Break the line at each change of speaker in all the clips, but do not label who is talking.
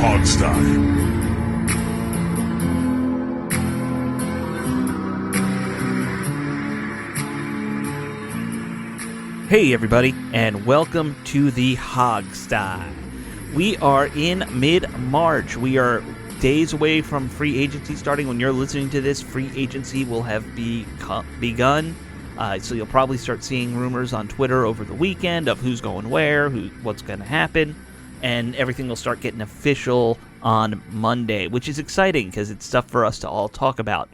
Hogstye.
Hey everybody, and welcome to the Hogstye. We are in mid-March. We are days away from free agency starting. When you're listening to this, free agency will have begun. So you'll probably start seeing rumors on Twitter over the weekend of who's going where, what's going to happen, and everything will start getting official on Monday, which is exciting because it's stuff for us to all talk about.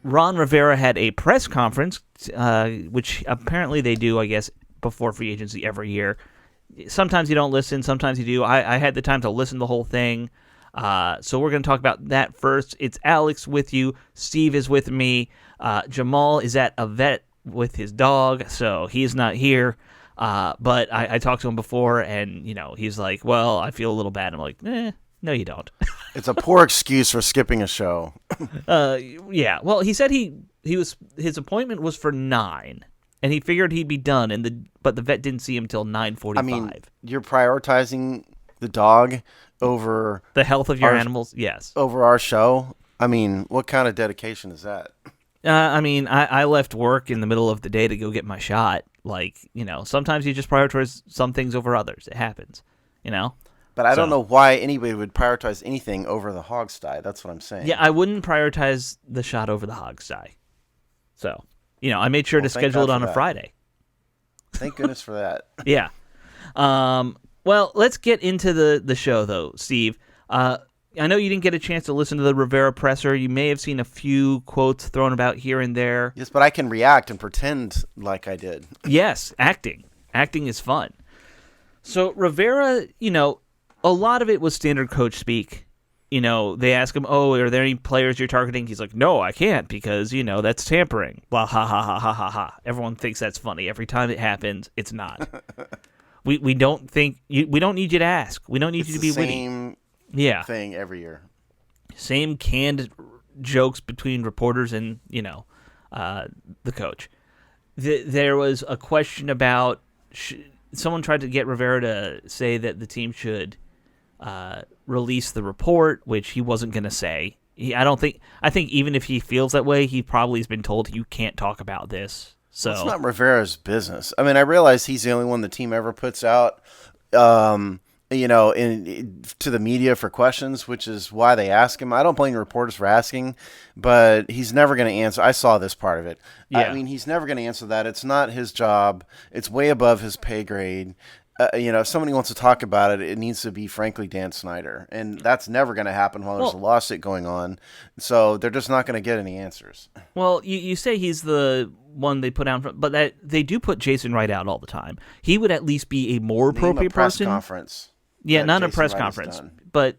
Ron Rivera had a press conference, which apparently they do, I guess, before free agency every year. Sometimes you don't listen, sometimes you do. I had the time to listen to the whole thing. So we're going to talk about that first. It's Alex with you. Steve is with me. Jamal is at a vet with his dog, so he's not here. But I talked to him before, and he's like, well, I feel a little bad. I'm like, no, you don't.
It's a poor excuse for skipping a show.
Yeah. Well, he said his appointment was for 9, and he figured he'd be done, but the vet didn't see him till 9:45.
I mean, you're prioritizing the dog over
the health of your animals. Yes.
Over our show. I mean, what kind of dedication is that?
I mean, I left work in the middle of the day to go get my shot. Like, sometimes you just prioritize some things over others. It happens,
But I don't know why anybody would prioritize anything over the Hogstye. That's what I'm saying.
Yeah, I wouldn't prioritize the shot over the Hogstye. So, I made sure to schedule it on a Friday.
Thank goodness for that.
Yeah. Well, let's get into the show, though, Steve. I know you didn't get a chance to listen to the Rivera presser. You may have seen a few quotes thrown about here and there.
Yes, but I can react and pretend like I did.
Yes, acting. Acting is fun. So, Rivera, a lot of it was standard coach speak. They ask him, are there any players you're targeting? He's like, no, I can't because, that's tampering. Blah, ha, ha, ha, ha, ha, ha. Everyone thinks that's funny. Every time it happens, it's not. We don't think, we don't need you to ask. We don't need you to be witty.
Same thing every year.
Same canned jokes between reporters and, the coach. There was a question about, someone tried to get Rivera to say that the team should release the report, which he wasn't going to say. I think even if he feels that way, he probably has been told you can't talk about this. So
it's not Rivera's business. I mean, I realize he's the only one the team ever puts out, to the media for questions, which is why they ask him. I don't blame the reporters for asking, but he's never going to answer. I saw this part of it. Yeah. I mean, he's never going to answer that. It's not his job. It's way above his pay grade. If somebody wants to talk about it, it needs to be, frankly, Dan Snyder. And that's never going to happen while there's a lawsuit going on. So they're just not going to get any answers.
Well, you say he's the one they put out, but that they do put Jason Wright out all the time. He would at least be a more appropriate person.
Press conference.
Yeah, not a press conference, but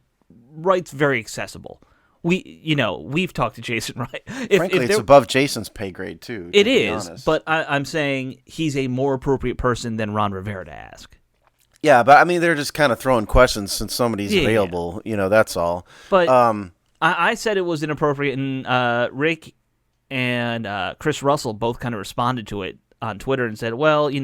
Wright's very accessible. We've talked to Jason Wright.
Frankly, it's above Jason's pay grade, too.
It is, but I'm saying he's a more appropriate person than Ron Rivera to ask.
Yeah, but I mean, they're just kind of throwing questions since somebody's available. That's all.
But I said it was inappropriate, and Rick and Chris Russell both kind of responded to it on Twitter and said, "Well, you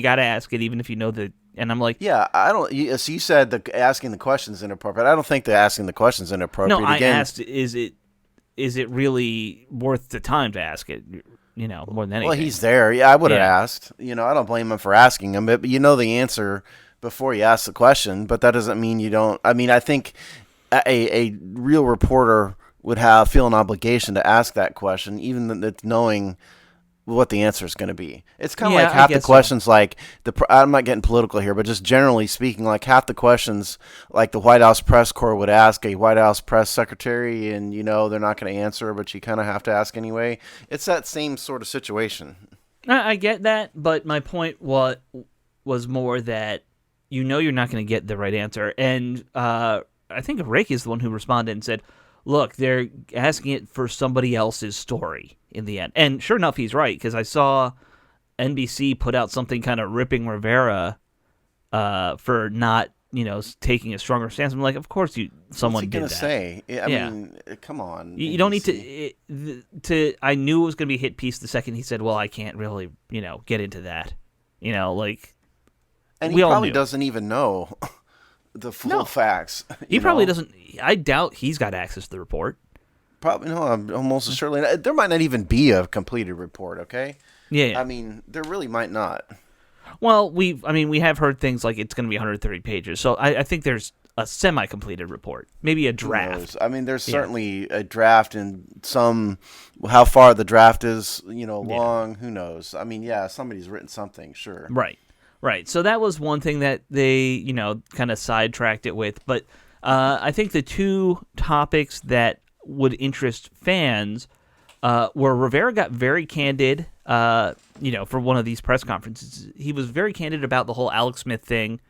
got to ask it, even if you know the." And I'm like,
"Yeah, I don't." So you said asking the questions inappropriate. I don't think the asking the questions inappropriate.
No, I asked, "Is it really worth the time to ask it?" More than anything.
Well, he's there. Yeah, I would have asked. I don't blame him for asking him, but you know the answer before you ask the question. But that doesn't mean you don't. I mean, I think a real reporter would feel an obligation to ask that question, even knowing what the answer is going to be. It's kind of like half the questions, like I'm not getting political here, but just generally speaking, like half the questions, like the White House press corps would ask a White House press secretary, and they're not going to answer, but you kind of have to ask anyway. It's that same sort of situation.
I get that, but my point was more that you're not going to get the right answer, and I think Rick is the one who responded and said, "Look, they're asking it for somebody else's story." In the end. And sure enough, he's right, because I saw NBC put out something kind of ripping Rivera for not, taking a stronger stance. I'm like, of course someone did that.
What's he going to say? I mean, come on.
You don't need to. I knew it was going to be a hit piece the second he said, well, I can't really, get into that.
And he probably doesn't even know. the full facts.
He probably doesn't. I doubt he's got access to the report.
Probably no. I'm almost surely there might not even be a completed report. Okay.
Yeah.
I mean, there really might not.
Well, we have heard things like it's going to be 130 pages. So I think there's a semi-completed report, maybe a draft.
I mean, there's certainly a draft and some. How far the draft is, long. Who knows? I mean, somebody's written something. Sure.
Right. So that was one thing that they, kind of sidetracked it with. But I think the two topics that would interest fans where Rivera got very candid, for one of these press conferences. He was very candid about the whole Alex Smith thing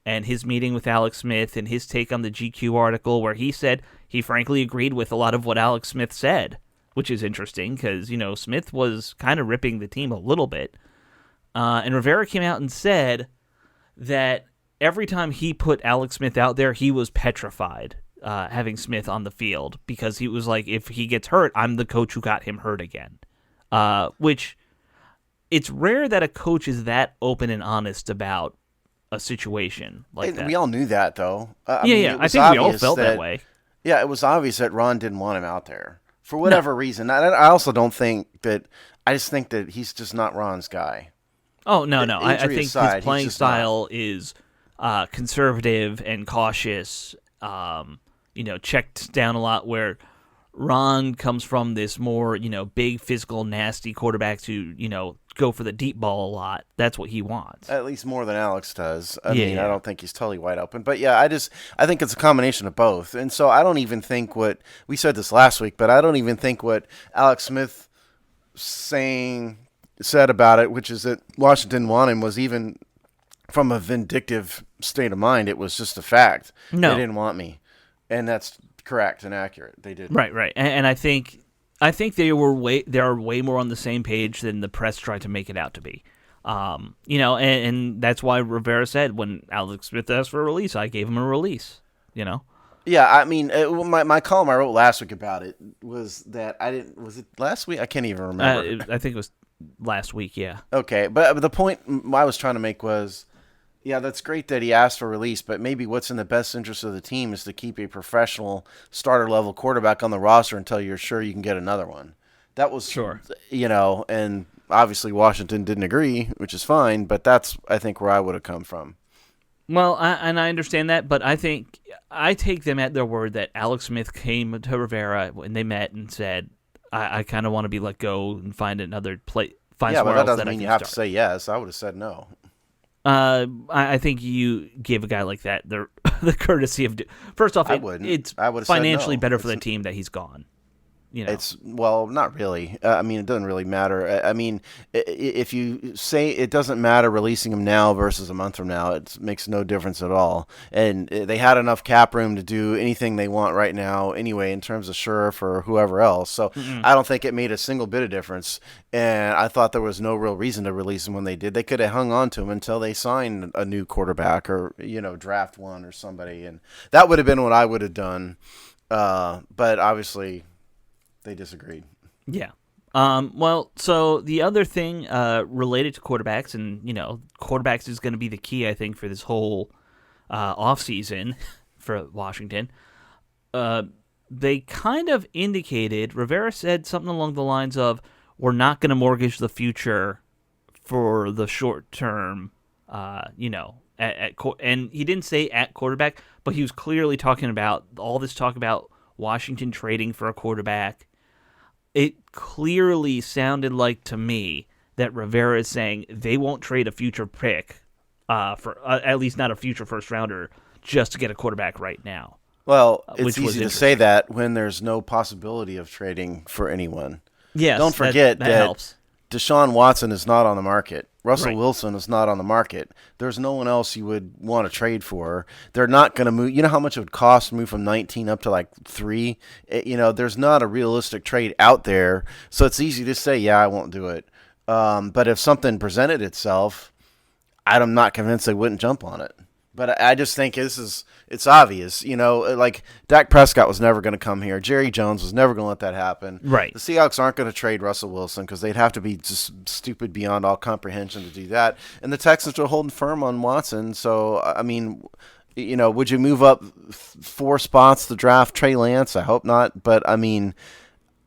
and his meeting with Alex Smith and his take on the GQ article where he said he frankly agreed with a lot of what Alex Smith said, which is interesting because, Smith was kind of ripping the team a little bit. And Rivera came out and said that every time he put Alex Smith out there, he was petrified having Smith on the field because he was like, if he gets hurt, I'm the coach who got him hurt again. Which it's rare that a coach is that open and honest about a situation like that.
We all knew that, though.
I think we all felt that way.
Yeah, it was obvious that Ron didn't want him out there for whatever reason. I also don't think that. I just think that he's just not Ron's guy.
Oh, no. I think his playing style is conservative and cautious, checked down a lot, where Ron comes from this more, big, physical, nasty quarterbacks who, go for the deep ball a lot. That's what he wants.
At least more than Alex does. I mean, I don't think he's totally wide open. But, I think it's a combination of both. And so I don't even think we said this last week, but I don't even think what Alex Smith said about it, which is that Washington didn't want him, was even from a vindictive state of mind. It was just a fact. No. They didn't want me. And that's correct and accurate. They did.
Right. And I think they are way more on the same page than the press tried to make it out to be. And that's why Rivera said when Alex Smith asked for a release, I gave him a release,
Yeah, I mean, my column I wrote last week about it was that was it last week? I can't even remember.
I think it was last week, yeah.
Okay, but the point I was trying to make was, that's great that he asked for release, but maybe what's in the best interest of the team is to keep a professional starter-level quarterback on the roster until you're sure you can get another one. That was,
sure.
And obviously Washington didn't agree, which is fine, but that's, I think, where I would have come from.
Well, I understand that, but I think I take them at their word that Alex Smith came to Rivera when they met and said, I kind of want to be let go and find another place.
Yeah, but that doesn't mean you have to say yes. I would have said no.
I think you gave a guy like that the courtesy of first off, it's financially better for the team that he's gone.
It's not really. I mean, it doesn't really matter. I mean, if you say it doesn't matter releasing him now versus a month from now, it makes no difference at all. And they had enough cap room to do anything they want right now anyway, in terms of Sheriff or whoever else. So I don't think it made a single bit of difference. And I thought there was no real reason to release him when they did. They could have hung on to him until they signed a new quarterback or, draft one or somebody. And that would have been what I would have done. But obviously they disagreed.
Yeah. So the other thing related to quarterbacks, and, quarterbacks is going to be the key, I think, for this whole offseason for Washington. They kind of indicated, Rivera said something along the lines of, we're not going to mortgage the future for the short term, and he didn't say at quarterback, but he was clearly talking about all this talk about Washington trading for a quarterback. It clearly sounded like to me that Rivera is saying they won't trade a future pick, for at least not a future first rounder, just to get a quarterback right now.
Well, it's easy to say that when there's no possibility of trading for anyone.
Yes,
don't forget that
helps.
Deshaun Watson is not on the market. Russell Wilson is not on the market. There's no one else you would want to trade for. They're not going to move. You know how much it would cost to move from 19 up to like 3? There's not a realistic trade out there. So it's easy to say, I won't do it. But if something presented itself, I'm not convinced they wouldn't jump on it. But I just think it's obvious. Like Dak Prescott was never going to come here. Jerry Jones was never going to let that happen.
Right.
The Seahawks aren't going to trade Russell Wilson because they'd have to be just stupid beyond all comprehension to do that. And the Texans are holding firm on Watson. So, I mean, would you move up 4 spots to draft Trey Lance? I hope not. But, I mean,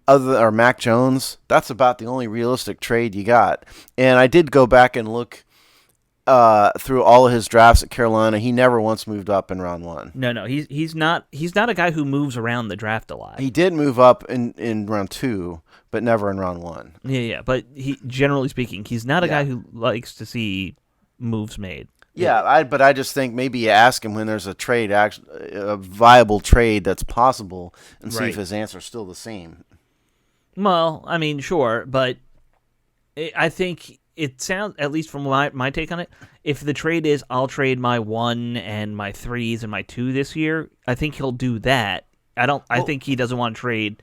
or Mac Jones, that's about the only realistic trade you got. And I did go back and look through all of his drafts at Carolina. He never once moved up in round 1.
No, he's not a guy who moves around the draft a lot.
He did move up in round 2, but never in round 1.
Yeah, but generally speaking, he's not a guy who likes to see moves made.
Yeah, but I just think maybe you ask him when there's a trade, a viable trade that's possible, and see if his answer's still the same.
Well, I mean, sure, but I think it sounds, at least from my take on it, if the trade is I'll trade my 1 and my 3s and my 2 this year, I think he'll do that. I think he doesn't want to trade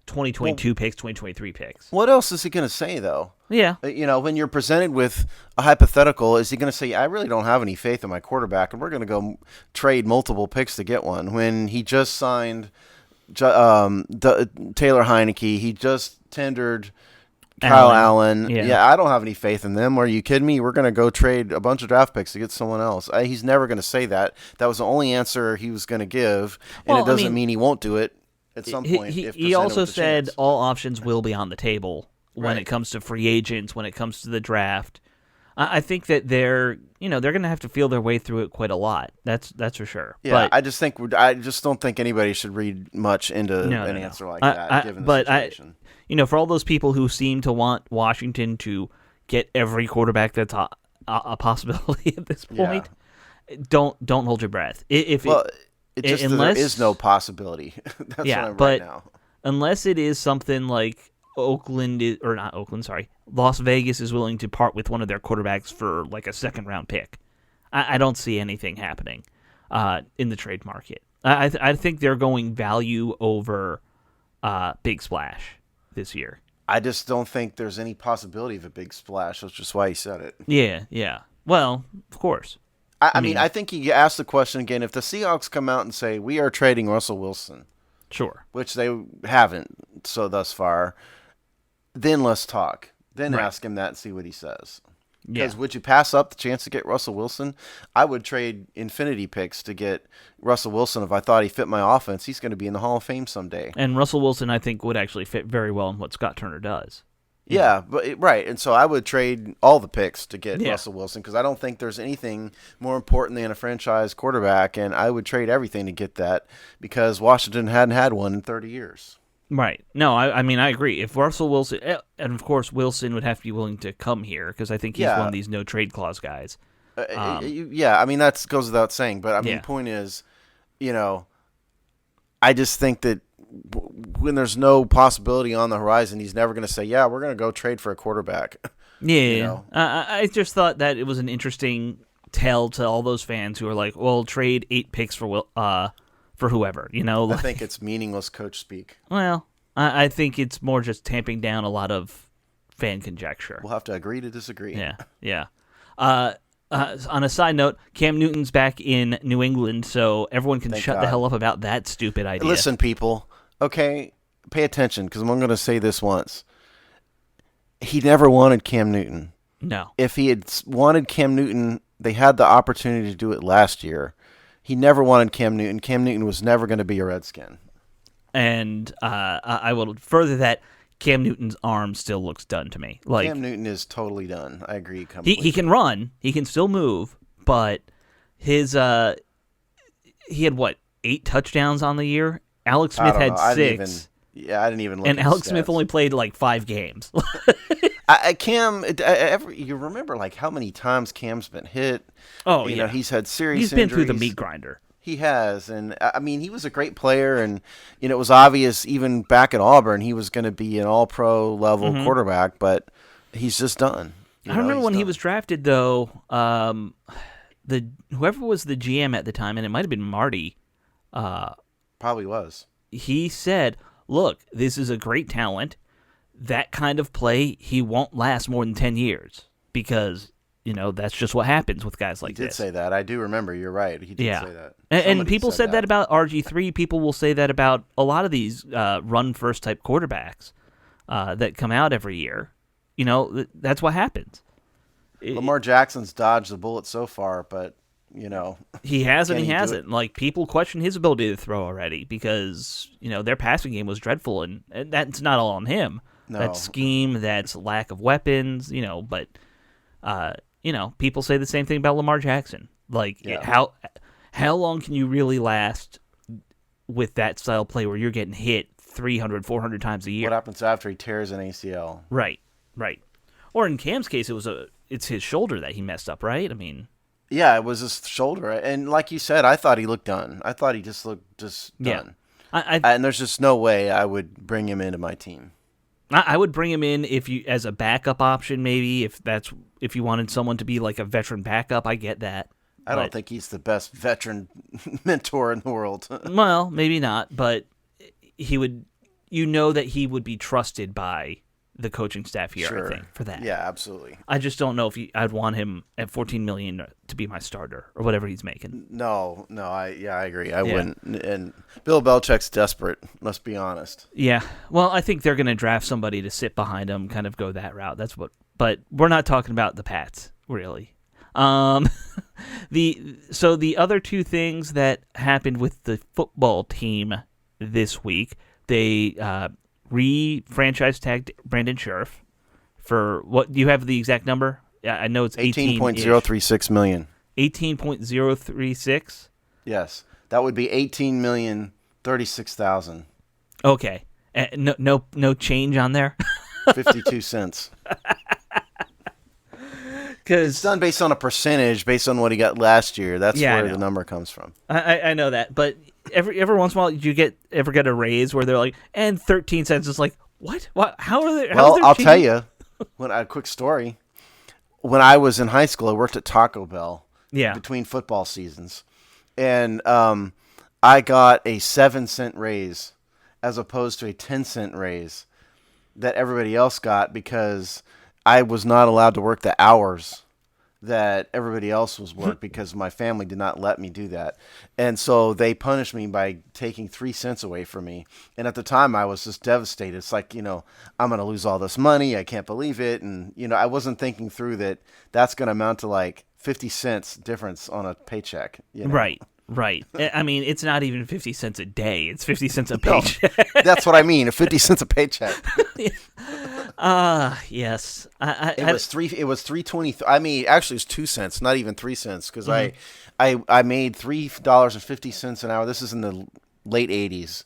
2022 picks, 2023 picks.
What else is he going to say, though?
Yeah.
When you're presented with a hypothetical, is he going to say, I really don't have any faith in my quarterback, and we're going to go trade multiple picks to get one, when he just signed Taylor Heineke, he just tendered Kyle Allen. Yeah, I don't have any faith in them. Are you kidding me? We're going to go trade a bunch of draft picks to get someone else. He's never going to say that. That was the only answer he was going to give, and it doesn't mean he won't do it at some point.
He also said all options will be on the table when it comes to free agents, when it comes to the draft. I think that they're going to have to feel their way through it quite a lot. That's for sure.
Yeah, but I just don't think anybody should read much into an answer like that, given the situation.
For all those people who seem to want Washington to get every quarterback that's a possibility at this point, don't hold your breath.
There is no possibility. That's what I'm right now.
Unless it is something like Las Vegas is willing to part with one of their quarterbacks for like a second-round pick. I don't see anything happening in the trade market. I think they're going value over big splash this year.
I just don't think there's any possibility of a big splash. That's just why he said it.
Yeah. Well, of course.
I mean, I think you ask the question again, if the Seahawks come out and say, we are trading Russell Wilson,
sure,
which they haven't so thus far, then let's talk. Then ask him that and see what he says. Because would you pass up the chance to get Russell Wilson? I would trade infinity picks to get Russell Wilson if I thought he fit my offense. He's going to be in the Hall of Fame someday.
And Russell Wilson, I think, would actually fit very well in what Scott Turner does.
Yeah, right. And so I would trade all the picks to get Russell Wilson because I don't think there's anything more important than a franchise quarterback, and I would trade everything to get that because Washington hadn't had one in 30 years.
Right. No, I mean, I agree. If Russell Wilson, and of course Wilson would have to be willing to come here because I think he's one of these no trade clause guys.
I mean, that goes without saying. But I mean, the point is, I just think that when there's no possibility on the horizon, he's never going to say, we're going to go trade for a quarterback.
Yeah. I just thought that it was an interesting tell to all those fans who are like, well, trade 8 picks for whoever,
I think it's meaningless coach speak.
Well, I think it's more just tamping down a lot of fan conjecture.
We'll have to agree to disagree.
Yeah. On a side note, Cam Newton's back in New England, so everyone can shut the hell up about that stupid idea.
Listen, people, okay, pay attention, because I'm going to say this once. He never wanted Cam Newton.
No.
If he had wanted Cam Newton, they had the opportunity to do it last year. He never wanted Cam Newton. Cam Newton was never going to be a Redskin.
And I will further that Cam Newton's arm still looks done to me. Like
Cam Newton is totally done. I agree completely.
He can run. He can still move. But his he had, 8 touchdowns on the year? Alex Smith had 6.
I didn't even look
and
at
Alex
stats.
Smith only played 5 games.
Cam, you remember how many times Cam's been hit?
Oh,
he's had serious
He's been
injuries.
through the meat grinder.
He has, and I mean, he was a great player, and it was obvious even back at Auburn he was going to be an all-pro level quarterback, but he's just done.
I remember when he was drafted, though. Whoever was the GM at the time, and it might have been Marty.
Probably was.
He said, "Look, this is a great talent. That kind of play, he won't last more than 10 years because." That's just what happens with guys like this.
He did say that. I do remember. You're right. He did say that.
And people said that about RG3. People will say that about a lot of these run-first type quarterbacks that come out every year. That's what happens.
Lamar Jackson's dodged the bullet so far, but,
He has and
Can
he
he do
hasn't. Like, people question his ability to throw already because, their passing game was dreadful, and that's not all on him.
No.
That's scheme, that's lack of weapons, but, people say the same thing about Lamar Jackson. Like, how long can you really last with that style of play where you're getting hit 300, 400 times a year?
What happens after he tears an ACL?
Right. Or in Cam's case, it's his shoulder that he messed up, right? I mean...
Yeah, it was his shoulder. And like you said, I thought he looked done. I thought he just looked done. And there's just no way I would bring him into my team.
I would bring him in as a backup option, maybe, if you wanted someone to be like a veteran backup. I get that.
I don't think he's the best veteran mentor in the world.
Well, maybe not, but he would. That he would be trusted by the coaching staff here.
Sure.
I think for that.
Yeah, absolutely.
I just don't know if I'd want him at $14 million to be my starter or whatever he's making.
No, I agree. I wouldn't. And Bill Belichick's desperate. Let's be honest.
Yeah. Well, I think they're going to draft somebody to sit behind him, kind of go that route. But we're not talking about the Pats, really. The other two things that happened with the football team this week, they re-franchise tagged Brandon Scherff for what? Do you have the exact number? Yeah, I know it's
18.036 million.
18.036.
Yes, that would be 18,036,000.
Okay, no change on there.
52 cents.
Because
it's done based on a percentage, based on what he got last year. That's where the number comes from.
I know that, but every once in a while, you ever get a raise where they're like, and 13 cents is like, what? How are they?
Well, I'll tell you. A quick story. When I was in high school, I worked at Taco Bell.
Yeah.
Between football seasons, and I got a 7-cent raise as opposed to a 10-cent raise that everybody else got because I was not allowed to work the hours that everybody else was worked because my family did not let me do that. And so they punished me by taking 3 cents away from me. And at the time I was just devastated. It's like, I'm going to lose all this money. I can't believe it. And, I wasn't thinking through that that's going to amount to like 50 cents difference on a paycheck.
Right. I mean, it's not even 50 cents a day. It's 50 cents a paycheck.
No, that's what I mean. 50 cents a paycheck.
Yes.
It was 3.20. I mean, actually, it was 2 cents, not even 3 cents, because I made $3.50 an hour. This is in the late '80s,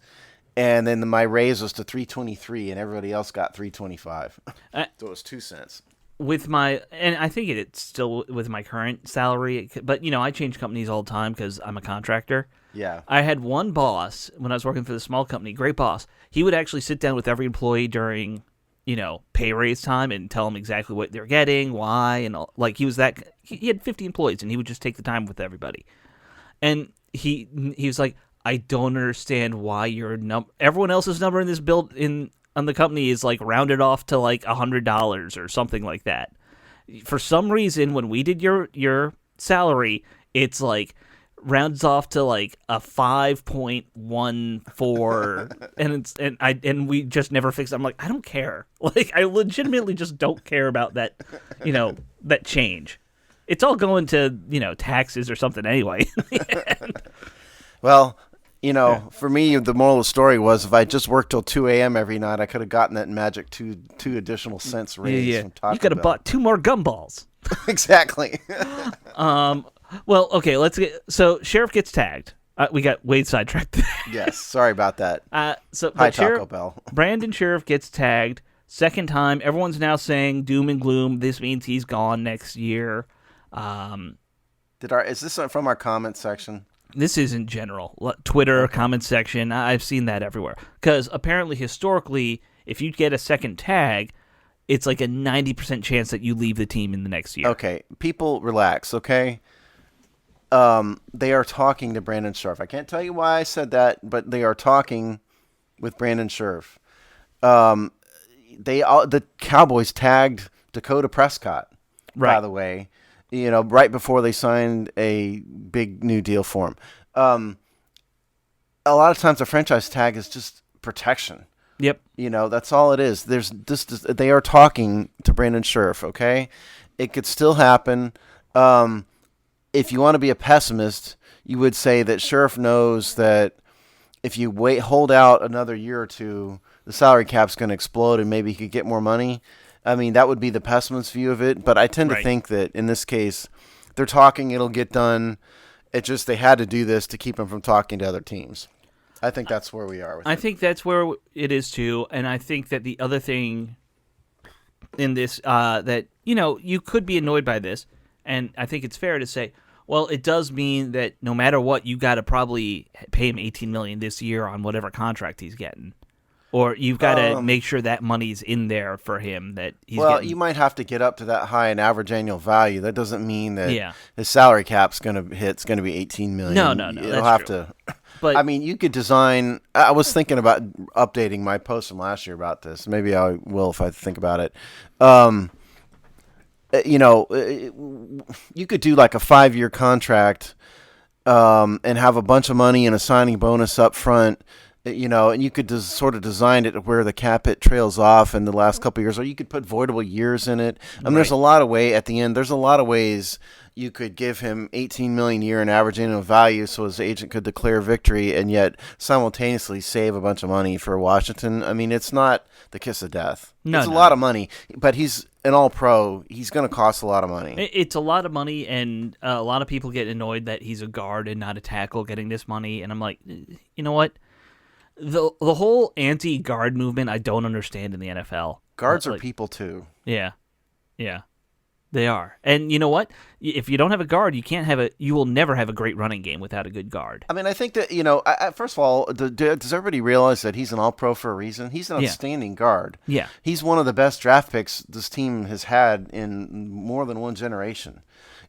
and then my raise was to 3.23, and everybody else got 3.25. So it was 2 cents.
And I think it's still with my current salary, but I change companies all the time because I'm a contractor.
Yeah.
I had one boss when I was working for the small company, great boss. He would actually sit down with every employee during, pay raise time and tell them exactly what they're getting, why, and all. Like he had 50 employees and he would just take the time with everybody. And he was like, I don't understand why everyone else's number in this on the company is like rounded off to like $100 or something like that. For some reason, when we did your salary, it's like rounds off to like a 5.14, and we just never fixed it. I'm like, I don't care. Like, I legitimately just don't care about that, that change. It's all going to taxes or something anyway.
Well. For me, the moral of the story was if I just worked till 2 a.m. every night, I could have gotten that magic two additional cents raise from Taco Bell.
You could have bought 2 more gumballs.
Exactly.
Well, okay, so Sheriff gets tagged. We got Wade sidetracked.
Yes, sorry about that.
Taco Bell. Brandon Sheriff gets tagged. Second time. Everyone's now saying doom and gloom. This means he's gone next year.
Is this from our comment section?
This is in general. Twitter, comment section. I've seen that everywhere. Because apparently, historically, if you get a second tag, it's like a 90% chance that you leave the team in the next year.
Okay. People, relax, okay? They are talking to Brandon Scherff. I can't tell you why I said that, but they are talking with Brandon Scherff. The Cowboys tagged Dakota Prescott,
right,
by the way. Right before they signed a big new deal for him. A lot of times a franchise tag is just protection.
Yep.
That's all it is. They are talking to Brandon Scherff, okay? It could still happen. if you want to be a pessimist, you would say that Sheriff knows that if you hold out another year or two, the salary cap's going to explode and maybe he could get more money. I mean, that would be the pessimist view of it. But I tend to think that in this case, they're talking, it'll get done. It just they had to do this to keep him from talking to other teams. I think that's where we are with it.
I think that's where it is too, and I think that the other thing in this that you could be annoyed by this, and I think it's fair to say, well, it does mean that no matter what, you got to probably pay him $18 million this year on whatever contract he's getting, or you've got to make sure that money's in there for him. That he's getting.
You might have to get up to that high in average annual value. That doesn't mean that his salary cap's going to hit. It's going to be $18 million.
No.
It'll have to. But I mean, you could design. I was thinking about updating my post from last year about this. Maybe I will if I think about it. You could do like a 5-year contract and have a bunch of money and a signing bonus up front. And you could sort of design it where the cap hit trails off in the last couple of years, or you could put voidable years in it. There's a lot of there's a lot of ways you could give him $18 million a year in average annual value so his agent could declare victory and yet simultaneously save a bunch of money for Washington. I mean, it's not the kiss of death. It's a lot of money, but he's an all-pro. He's going to cost a lot of money.
It's a lot of money, and a lot of people get annoyed that he's a guard and not a tackle getting this money, and I'm like, you know what? The whole anti-guard movement I don't understand in the NFL.
Guards are people too.
Yeah. They are. And you know what? If you don't have a guard, you will never have a great running game without a good guard.
I mean, I think that, first of all, does everybody realize that he's an all-pro for a reason? He's an outstanding guard.
Yeah.
He's one of the best draft picks this team has had in more than one generation.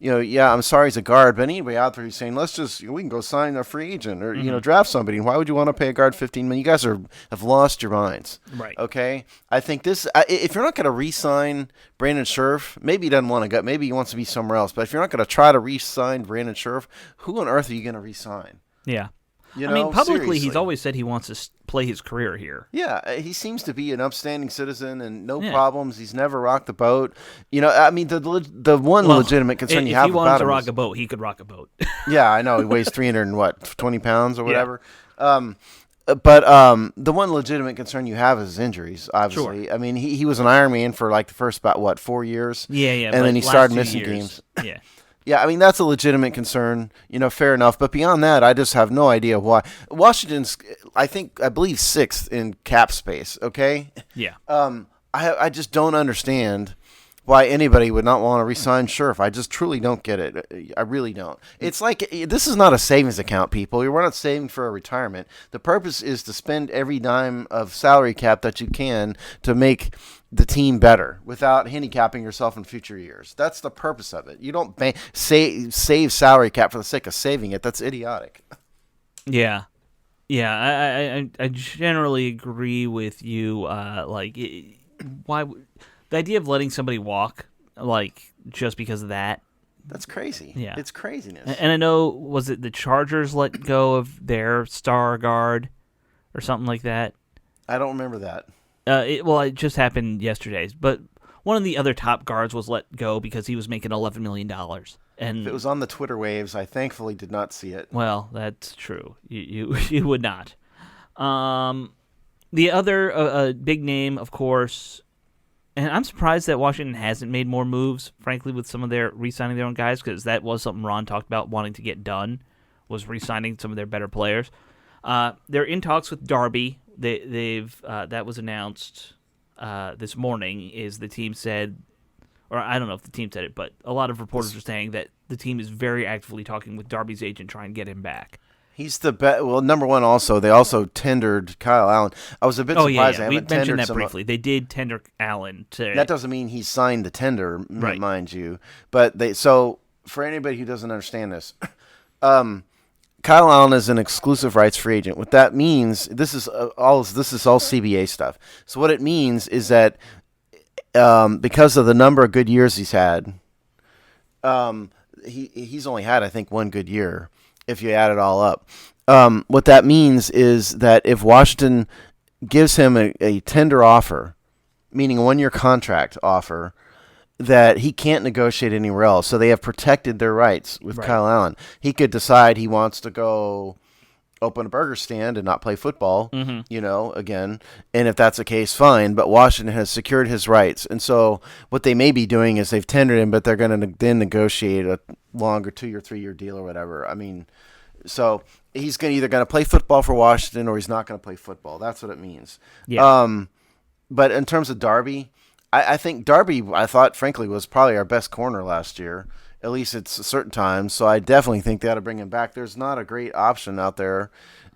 I'm sorry he's a guard, but anybody out there who's saying, we can go sign a free agent or, draft somebody. Why would you want to pay a guard $15 million? You guys have lost your minds.
Right.
Okay? I think if you're not going to re-sign Brandon Scherf, maybe he doesn't want to go, maybe he wants to be somewhere else, but if you're not going to try to re-sign Brandon Scherf, who on earth are you going to re-sign?
Yeah. Publicly,
seriously.
He's always said he wants to play his career here.
Yeah, he seems to be an upstanding citizen and no problems. He's never rocked the boat. The one legitimate concern you have about him. If he wanted
to rock a boat, he could rock a boat.
Yeah, I know. He weighs 320 pounds or whatever. Yeah. But the one legitimate concern you have is his injuries, obviously. Sure. I mean, he was an Ironman for like the first about, 4 years?
Yeah.
And then he started missing games.
Yeah.
Yeah, I mean, that's a legitimate concern, fair enough. But beyond that, I just have no idea why. Washington's, I believe, 6th in cap space, okay?
Yeah.
I just don't understand why anybody would not want to re-sign Scherf. I just truly don't get it. I really don't. It's like, this is not a savings account, people. We're not saving for a retirement. The purpose is to spend every dime of salary cap that you can to make the team better without handicapping yourself in future years. That's the purpose of it. You don't save salary cap for the sake of saving it. That's idiotic.
Yeah. I generally agree with you. Why the idea of letting somebody walk, just because of that?
That's crazy.
Yeah,
it's craziness.
And I know, was it the Chargers let go of their star guard or something like that?
I don't remember that.
It just happened yesterday. But one of the other top guards was let go because he was making $11 million. And
if it was on the Twitter waves, I thankfully did not see it.
Well, that's true. You would not. The other big name, of course, and I'm surprised that Washington hasn't made more moves, frankly, with some of their re-signing their own guys, because that was something Ron talked about wanting to get done, was re-signing some of their better players. They're in talks with Darby. They've that was announced this morning. Is the team said, or I don't know if the team said it, but a lot of reporters are saying that the team is very actively talking with Darby's agent, trying to get him back.
He's the best. Well, number one, also they also tendered Kyle Allen. I was a bit surprised.
Yeah. We mentioned that briefly. They did tender Allen to.
That doesn't mean he signed the tender,
right,
mind you. But so for anybody who doesn't understand this, Kyle Allen is an exclusive rights free agent. What that means, this is all CBA stuff. So what it means is that because of the number of good years he's had, he's only had, I think, one good year if you add it all up. What that means is that if Washington gives him a tender offer, meaning a 1-year contract offer, that he can't negotiate anywhere else. So they have protected their rights with Kyle Allen. He could decide he wants to go open a burger stand and not play football, again. And if that's the case, fine. But Washington has secured his rights. And so what they may be doing is they've tendered him, but they're going to then negotiate a longer 2 or 3 year deal or whatever. I mean, so he's either going to play football for Washington or he's not going to play football. That's what it means.
Yeah.
But in terms of Darby, I think Darby, I thought, frankly, was probably our best corner last year, at least at certain times. So I definitely think they ought to bring him back. There's not a great option out there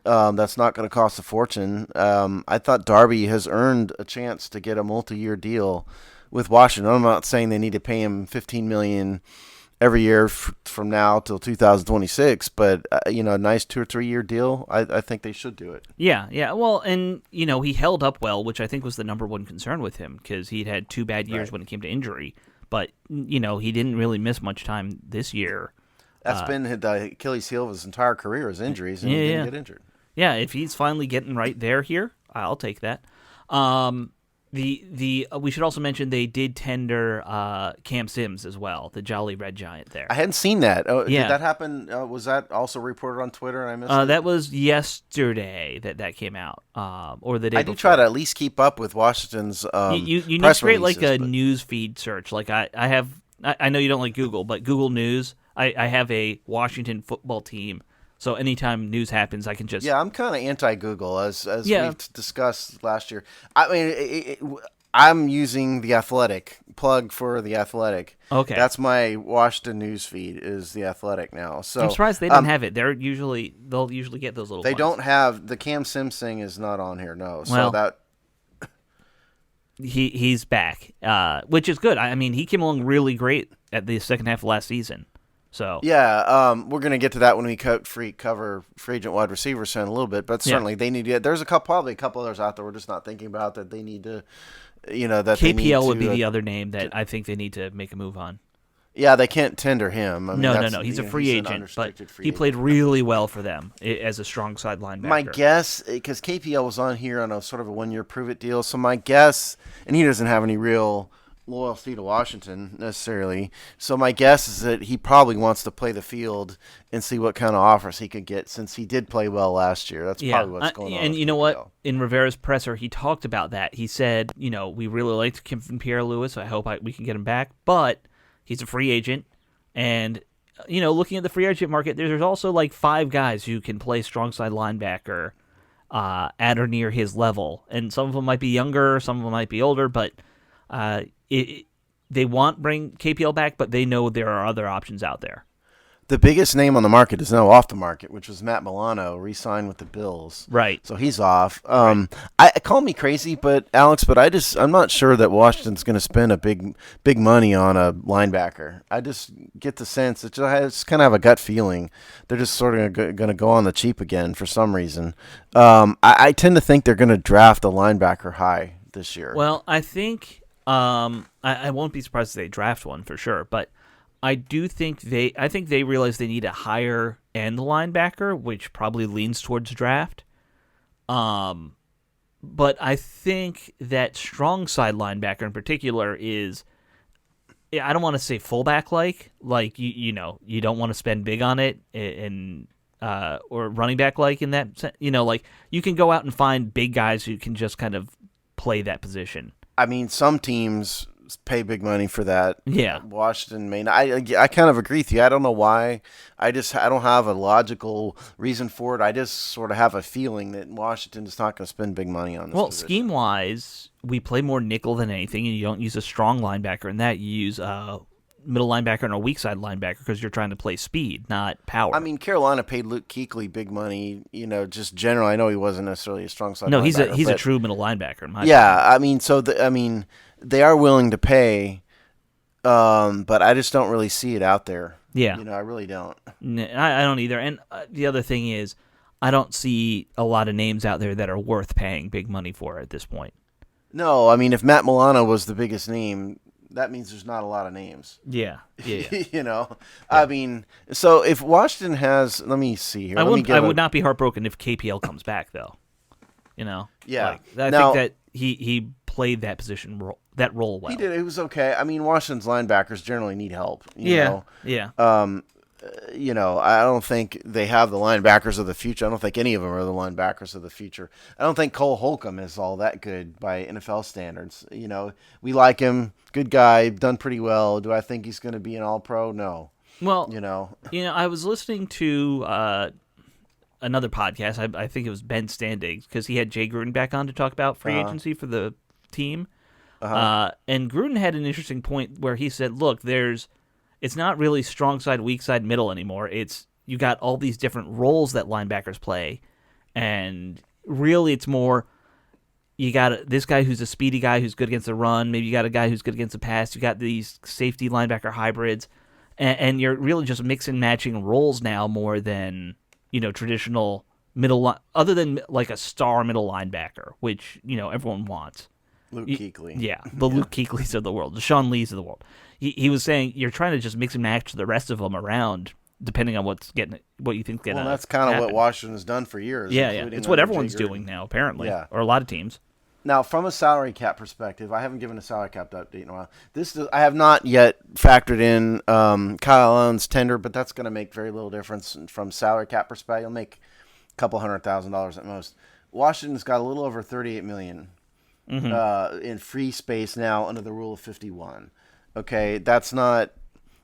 that's not going to cost a fortune. I thought Darby has earned a chance to get a multi-year deal with Washington. I'm not saying they need to pay him $15 million every year from now till 2026, but a nice 2 or 3 year deal. I think they should do it.
Yeah. Well, and he held up well, which I think was the number one concern with him because he'd had 2 bad years when it came to injury. But he didn't really miss much time this year.
That's been the Achilles heel of his entire career, is injuries, and he didn't get injured.
Yeah, if he's finally getting right here, I'll take that. We should also mention they did tender Cam Sims as well, the Jolly Red Giant there.
I hadn't seen that. Oh, yeah. Did that happen? Was that also reported on Twitter and I missed it?
That was yesterday that came out, or the day before.
I do try to at least keep up with Washington's
you need
press
to create
releases,
like a news feed search. Like I have, I know you don't like Google, but Google News, I have a Washington football team. So anytime news happens, I can just...
Yeah, I'm kind of anti-Google, as we've discussed last year. I mean, I'm using The Athletic, plug for The Athletic.
Okay.
That's my Washington news feed, is The Athletic now. So
I'm surprised they didn't have it. They'll usually get those little
They
ones.
don't have... The Cam Sims thing is not on here, no. So
well,
that...
He's back, which is good. I mean, he came along really great at the second half of last season. So
yeah, we're going to get to that when we cover free agent wide receivers in a little bit, but certainly they need to. There's probably a couple others out there we're just not thinking about that they need to, that
KPL
they need to,
would be the other name that I think they need to make a move on.
Yeah, they can't tender him. I mean,
no. He's a free agent, but he played really well for them as a strong side linebacker.
My guess, because KPL was on here on a sort of a 1 year prove it deal, so my guess, and he doesn't have any real loyalty to Washington necessarily. So my guess is that he probably wants to play the field and see what kind of offers he could get since he did play well last year. That's probably what's going on.
And you know what? In Rivera's presser, he talked about that. He said, we really liked Kim from Pierre-Louis, so I hope we can get him back, but he's a free agent. And, looking at the free agent market, there's also like 5 guys who can play strong side linebacker at or near his level. And some of them might be younger, some of them might be older, but they want bring KPL back, but they know there are other options out there.
The biggest name on the market is now off the market, which was Matt Milano, re-signed with the Bills.
Right.
So he's off. I call me crazy, but Alex, but I'm not sure that Washington's going to spend a big money on a linebacker. I just get the sense I just kind of have a gut feeling they're just sort of going to go on the cheap again for some reason. I tend to think they're going to draft a linebacker high this year.
Well, I think I won't be surprised if they draft one for sure, but I think they realize they need a higher end linebacker, which probably leans towards draft. But I think that strong side linebacker in particular is, I don't want to say fullback like you don't want to spend big on it and or running back like in that like you can go out and find big guys who can just kind of play that position.
I mean, some teams pay big money for that.
Yeah.
Washington may not. I kind of agree with you. I don't know why. I don't have a logical reason for it. I just sort of have a feeling that Washington is not going to spend big money on this position.
Scheme-wise, we play more nickel than anything, and you don't use a strong linebacker in that. You use a middle linebacker and a weak side linebacker because you're trying to play speed, not power.
I mean, Carolina paid Luke Kuechly big money, just generally. I know he wasn't necessarily a strong side linebacker. No,
he's a true middle linebacker in my
opinion. I mean, they are willing to pay, but I just don't really see it out there.
Yeah.
I really don't.
I don't either. And the other thing is, I don't see a lot of names out there that are worth paying big money for at this point.
No, I mean, if Matt Milano was the biggest name, that means there's not a lot of names.
Yeah.
I mean, so if Washington has, let me see here.
I would not be heartbroken if KPL comes back, though.
Yeah.
I think that he played that position that role well.
He did. It was okay. I mean, Washington's linebackers generally need help. You know?
Yeah.
I don't think they have the linebackers of the future. I don't think any of them are the linebackers of the future. I don't think Cole Holcomb is all that good by NFL standards. You know, we like him, good guy, done pretty well. Do I think he's going to be an All-Pro? No.
Well, I was listening to another podcast. I think it was Ben Standig, because he had Jay Gruden back on to talk about free agency for the team. And Gruden had an interesting point where he said, look, it's not really strong side, weak side, middle anymore. It's you got all these different roles that linebackers play, and really it's more you got this guy who's a speedy guy who's good against the run. Maybe you got a guy who's good against the pass. You got these safety linebacker hybrids, and you're really just mix and matching roles now more than traditional middle, other than like a star middle linebacker, which everyone wants.
Luke Kuechly.
Yeah, the Luke Kuechlys of the world, the Sean Lees of the world. He was saying you're trying to just mix and match the rest of them around, depending on what you think's getting.
Well, that's kind of what Washington has done for years.
Yeah. It's what everyone's doing now, apparently. Yeah. Or a lot of teams.
Now, from a salary cap perspective, I haven't given a salary cap update in a while. I have not yet factored in Kyle Allen's tender, but that's going to make very little difference from salary cap perspective. It'll make a couple $100,000 at most. Washington's got a little over $38 million in free space now under the Rule of 51. Okay, that's not,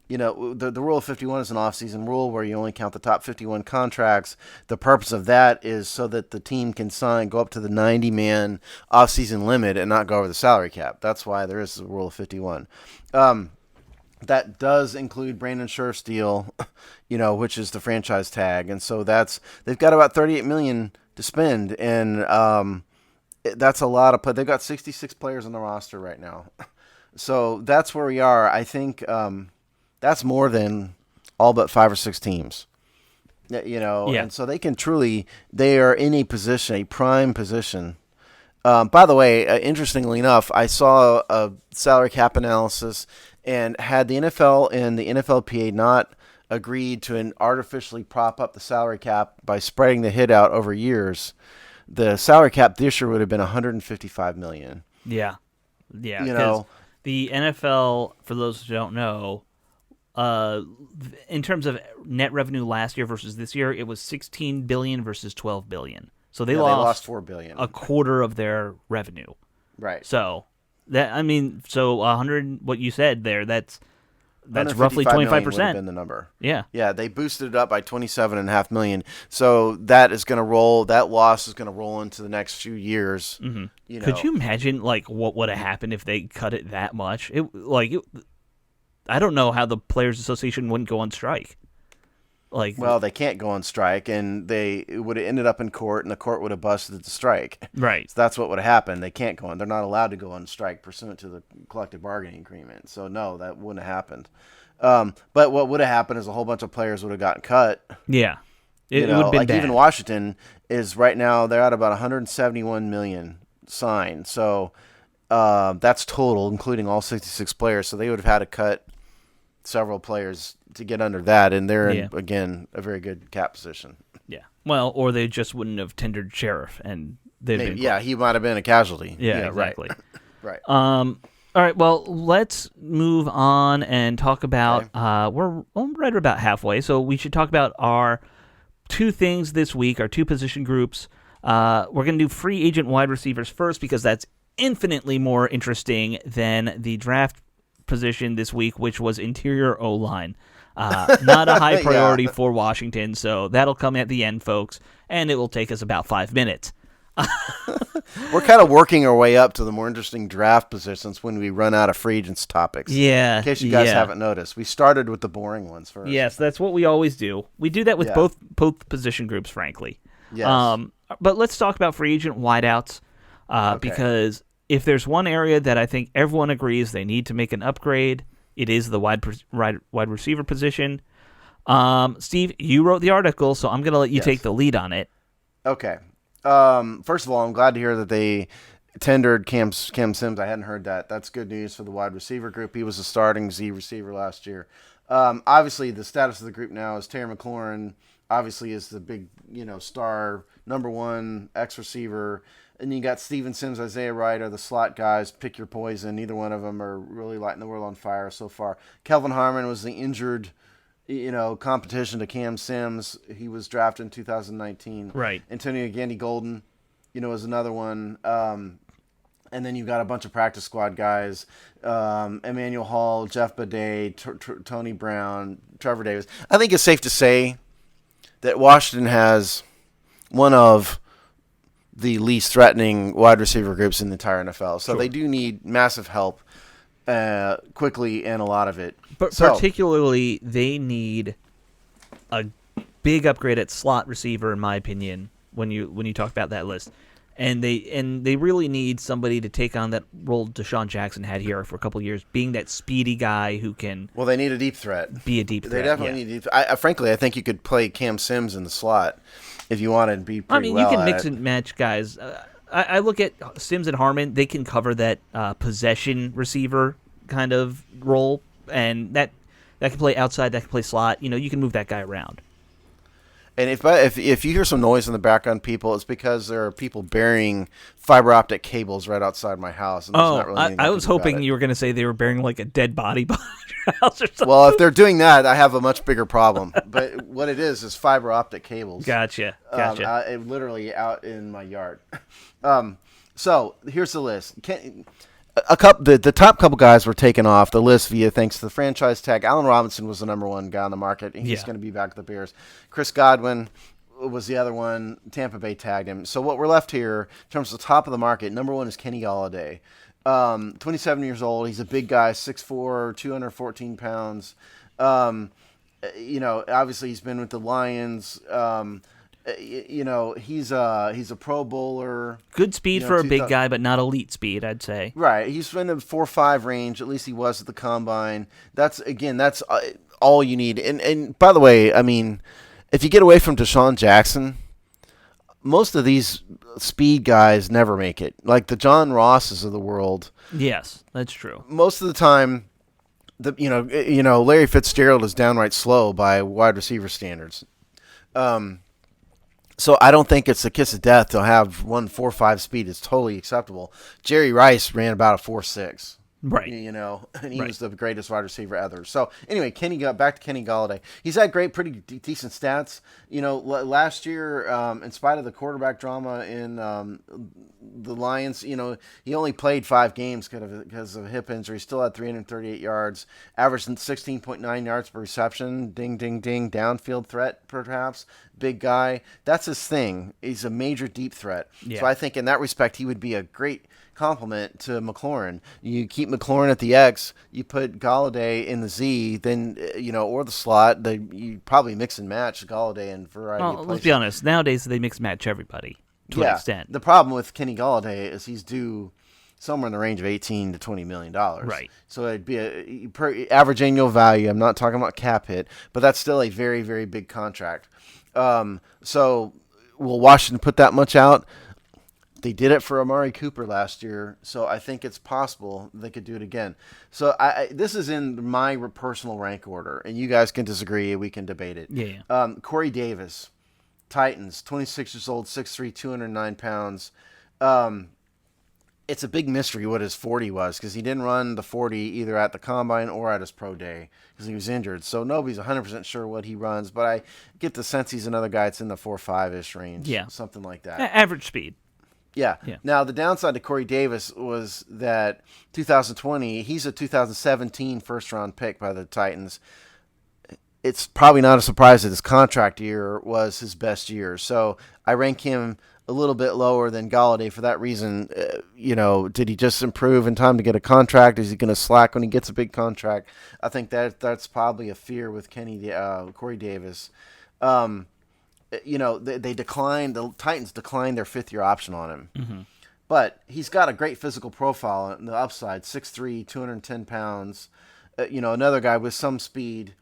the Rule of 51 is an off-season rule where you only count the top 51 contracts. The purpose of that is so that the team can go up to the 90-man off-season limit and not go over the salary cap. That's why there is the Rule of 51. That does include Brandon Scherf's deal, which is the franchise tag. And so they've got about $38 million to spend, and that's a lot of they've got 66 players on the roster right now. So that's where we are. I think that's more than all but 5 or 6 teams. And so they are in a prime position. By the way, interestingly enough, I saw a salary cap analysis, and had the NFL and the NFLPA not agreed to artificially prop up the salary cap by spreading the hit out over years, the salary cap this year would have been $155 million.
Yeah. The NFL, for those who don't know, in terms of net revenue last year versus this year, it was $16 billion versus $12 billion. So they lost
$4 billion,
a quarter of their revenue.
Right.
So 100. What you said there, that's roughly 25%.
Would have been the number.
Yeah.
Yeah, they boosted it up by $27.5 million. So that is going to roll. That loss is going to roll into the next few years.
Mm-hmm. Could you imagine what would have happened if they cut it that much? I don't know how the Players Association wouldn't go on strike.
Well, they can't go on strike, and it would have ended up in court, and the court would have busted the strike.
Right.
So that's what would have happened. They can't go on. They're not allowed to go on strike pursuant to the collective bargaining agreement. So no, that wouldn't have happened. But what would have happened is a whole bunch of players would have gotten cut.
Yeah. It would have been bad.
Even Washington is right now, they're at about $171 million signed. So that's total, including all 66 players. So they would have had to cut several players to get under that, and they're in, again, a very good cap position.
Yeah. Well, or they just wouldn't have tendered Sheriff, and they'd been
he might have been a casualty.
Yeah, exactly.
Right.
All right. Well, let's move on and talk about. Okay. We're right about halfway, so we should talk about our 2 things this week, our 2 position groups. We're going to do free agent wide receivers first, because that's infinitely more interesting than the draft position this week, which was interior O-line. Not a high priority for Washington, so that'll come at the end, folks, and it will take us about 5 minutes.
We're kind of working our way up to the more interesting draft positions when we run out of free agents topics.
Yeah.
In case you guys haven't noticed, we started with the boring ones first.
Yes, that's what we always do. We do that with both position groups, frankly.
Yes.
But let's talk about free agent wideouts, because if there's one area that I think everyone agrees they need to make an upgrade, it is the wide receiver position. Steve, you wrote the article, so I'm going to let you take the lead on it.
Okay. First of all, I'm glad to hear that they tendered Cam Sims. I hadn't heard that. That's good news for the wide receiver group. He was a starting Z receiver last year. Obviously, the status of the group now is Terry McLaurin, obviously is the big, star number one X receiver. And you got Steven Sims, Isaiah Wright are the slot guys. Pick your poison. Neither one of them are really lighting the world on fire so far. Kelvin Harmon was the injured, competition to Cam Sims. He was drafted in 2019.
Right.
Antonio Gandy Golden, is another one. And then you've got a bunch of practice squad guys. Emmanuel Hall, Jeff Badet, Tony Brown, Trevor Davis. I think it's safe to say that Washington has one of the least threatening wide receiver groups in the entire NFL. So they do need massive help quickly and a lot of it.
But particularly, they need a big upgrade at slot receiver, in my opinion, when you talk about that list. And they really need somebody to take on that role Deshaun Jackson had here for a couple of years, being that speedy guy who can.
Well, they need a deep threat.
Be a deep threat.
They definitely need. Frankly, I think you could play Cam Sims in the slot if you wanted to be. Pretty
you
well
can mix and match guys. I look at Sims and Harmon; they can cover that possession receiver kind of role, and that can play outside, that can play slot. You can move that guy around.
And if you hear some noise in the background, people, it's because there are people burying fiber optic cables right outside my house. And not really
I was hoping you were going to say they were burying like a dead body behind your house or something.
Well, if they're doing that, I have a much bigger problem. But what it is fiber optic cables.
Gotcha.
Literally out in my yard. So here's the list. The top couple guys were taken off the list thanks to the franchise tag. Allen Robinson was the number one guy on the market. He's going to be back at the Bears. Chris Godwin was the other one. Tampa Bay tagged him. So what we're left here in terms of the top of the market, number one is Kenny Goliday. 27 years old. He's a big guy, 6'4", 214 pounds. Obviously he's been with the Lions. He's a Pro Bowler.
Good speed for a big guy, but not elite speed, I'd say.
Right. He's in the 4.5 range. At least he was at the combine. That's all you need. And by the way, if you get away from Deshaun Jackson, most of these speed guys never make it. Like the John Rosses of the world.
Yes, that's true.
Most of the time, Larry Fitzgerald is downright slow by wide receiver standards. So I don't think it's a kiss of death to have 1.45 speed. It's totally acceptable. Jerry Rice ran about a 4.6.
Right.
And he was the greatest wide receiver ever. So anyway, back to Kenny Goliday. He's had pretty decent stats. Last year, in spite of the quarterback drama in the Lions, he only played 5 games because of a hip injury. Still had 338 yards, averaged 16.9 yards per reception. Ding, ding, ding. Downfield threat, perhaps. Big guy. That's his thing. He's a major deep threat. Yeah. So I think in that respect, he would be a great complement to McLaurin. You keep McLaurin at the X, you put Goliday in the Z, then or the slot. You probably mix and match Goliday in a variety of places.
Let's be honest. Nowadays they mix and match everybody to an extent.
The problem with Kenny Goliday is he's due somewhere in the range of $18 to $20 million.
Right.
So it'd be a per average annual value. I'm not talking about cap hit, but that's still a very, very big contract. So will Washington put that much out? They did it for Amari Cooper last year, so I think it's possible they could do it again. So this is in my personal rank order, and you guys can disagree. We can debate it.
Yeah.
Corey Davis, Titans, 26 years old, 6'3", 209 pounds. It's a big mystery what his 40 was because he didn't run the 40 either at the combine or at his pro day because he was injured. So nobody's 100% sure what he runs, but I get the sense he's another guy that's in the 4.5-ish range.
Yeah.
Something like that.
Average speed.
Yeah. Now, the downside to Corey Davis was that 2020, he's a 2017 first-round pick by the Titans. It's probably not a surprise that his contract year was his best year. So I rank him a little bit lower than Goliday for that reason. Did he just improve in time to get a contract? Is he going to slack when he gets a big contract? I think that's probably a fear with Corey Davis. The Titans declined their 5th-year option on him.
Mm-hmm.
But he's got a great physical profile on the upside, 6'3", 210 pounds. Another guy with some speed.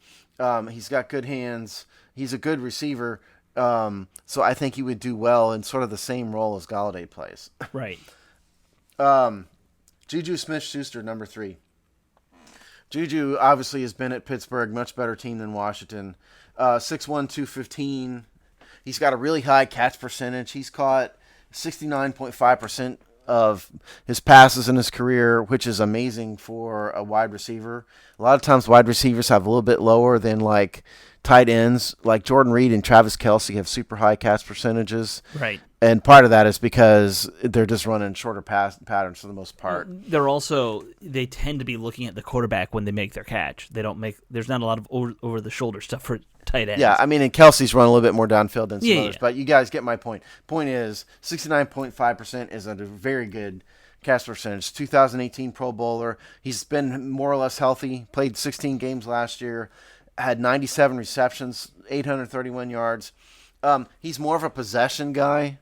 He's got good hands. He's a good receiver. So I think he would do well in sort of the same role as Goliday plays.
Right.
Juju Smith-Schuster, number 3. Juju obviously has been at Pittsburgh, much better team than Washington. 6'1", 215. He's got a really high catch percentage. He's caught 69.5% of his passes in his career, which is amazing for a wide receiver. A lot of times wide receivers have a little bit lower than like tight ends. Like Jordan Reed and Travis Kelce have super high catch percentages.
Right.
And part of that is because they're just running shorter pass patterns for the most part.
They tend to be looking at the quarterback when they make their catch. There's not a lot of over the shoulder stuff for tight ends.
Yeah, I mean, and Kelsey's run a little bit more downfield than some others,
Yeah.
but you guys get my point. Point is, 69.5% is a very good catch percentage. 2018 Pro Bowler. He's been more or less healthy. Played 16 games last year. Had 97 receptions, 831 yards. He's more of a possession guy,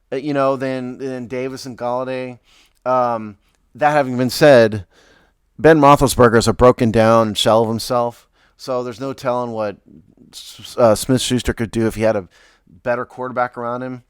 than Davis and Goliday. That having been said, Ben Roethlisberger is a broken down shell of himself, so there's no telling what Smith Schuster could do if he had a better quarterback around him.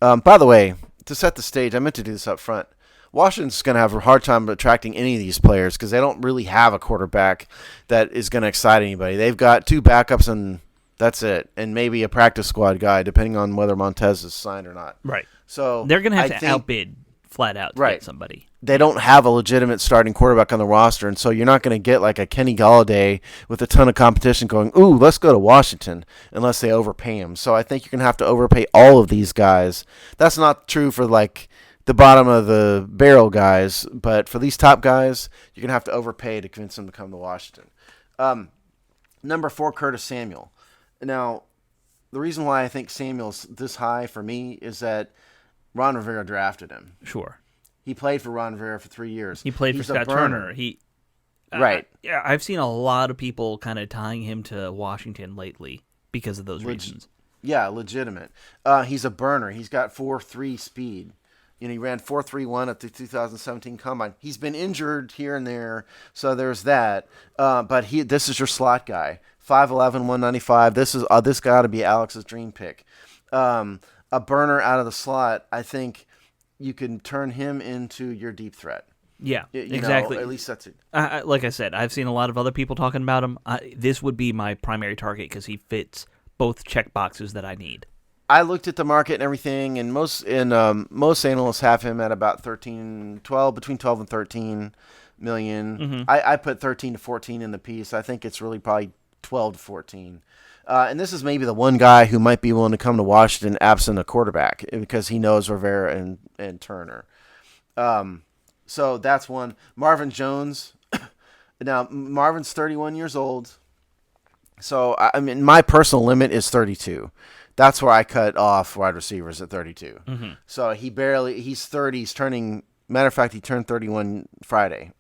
By the way, to set the stage, I meant to do this up front. Washington's going to have a hard time attracting any of these players because they don't really have a quarterback that is going to excite anybody. They've got 2 backups and that's it, and maybe a practice squad guy, depending on whether Montez is signed or not.
Right.
So
they're going to have to outbid flat out to
right.
get somebody.
They don't have a legitimate starting quarterback on the roster, and so you're not going to get like a Kenny Goliday with a ton of competition going, ooh, let's go to Washington, unless they overpay him. So I think you're going to have to overpay all of these guys. That's not true for like the bottom of the barrel guys, but for these top guys, you're going to have to overpay to convince them to come to Washington. Number 4, Curtis Samuel. Now, the reason why I think Samuel's this high for me is that Ron Rivera drafted him.
Sure.
He played for Ron Rivera for 3 years.
He played for Scott Turner.
Right.
Yeah, I've seen a lot of people kind of tying him to Washington lately because of those reasons.
Yeah, legitimate. He's a burner. He's got 4.3 speed. He ran 4.31 at the 2017 Combine. He's been injured here and there, so there's that. But this is your slot guy. 5'11", 195. This got to be Alex's dream pick. A burner out of the slot, I think you can turn him into your deep threat.
Yeah, exactly.
At least that's it.
Like I said, I've seen a lot of other people talking about him. This would be my primary target because he fits both check boxes that I need.
I looked at the market and everything, and most analysts have him at about between 12 and 13 million.
Mm-hmm.
I put 13 to 14 in the piece. I think it's really probably 12 to 14. And this is maybe the one guy who might be willing to come to Washington absent a quarterback because he knows Rivera and Turner. So that's one. Marvin Jones. Now, Marvin's 31 years old. So, I mean, my personal limit is 32. That's where I cut off wide receivers at 32.
Mm-hmm.
So he's 30. He's turning, matter of fact, he turned 31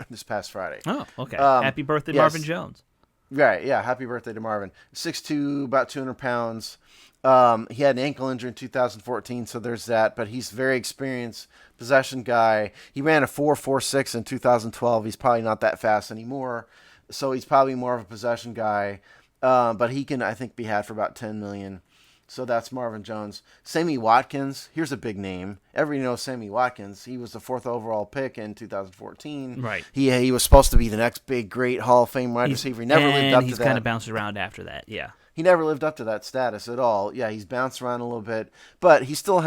this past Friday.
Oh, okay. Happy birthday, yes. Marvin Jones.
Right, yeah. Happy birthday to Marvin. 6'2", about 200 pounds. He had an ankle injury in 2014, so there's that. But he's very experienced possession guy. He ran a 4.46 in 2012. He's probably not that fast anymore, so he's probably more of a possession guy. But he can, I think, be had for about $10 million. So that's Marvin Jones. Sami Watkins, here's a big name. Everybody knows Sami Watkins. He was the 4th overall pick in 2014.
Right.
He was supposed to be the next big, great Hall of Fame wide receiver. He never lived up to that.
He's kind of bounced around after that, yeah.
He never lived up to that status at all. Yeah, he's bounced around a little bit. But he still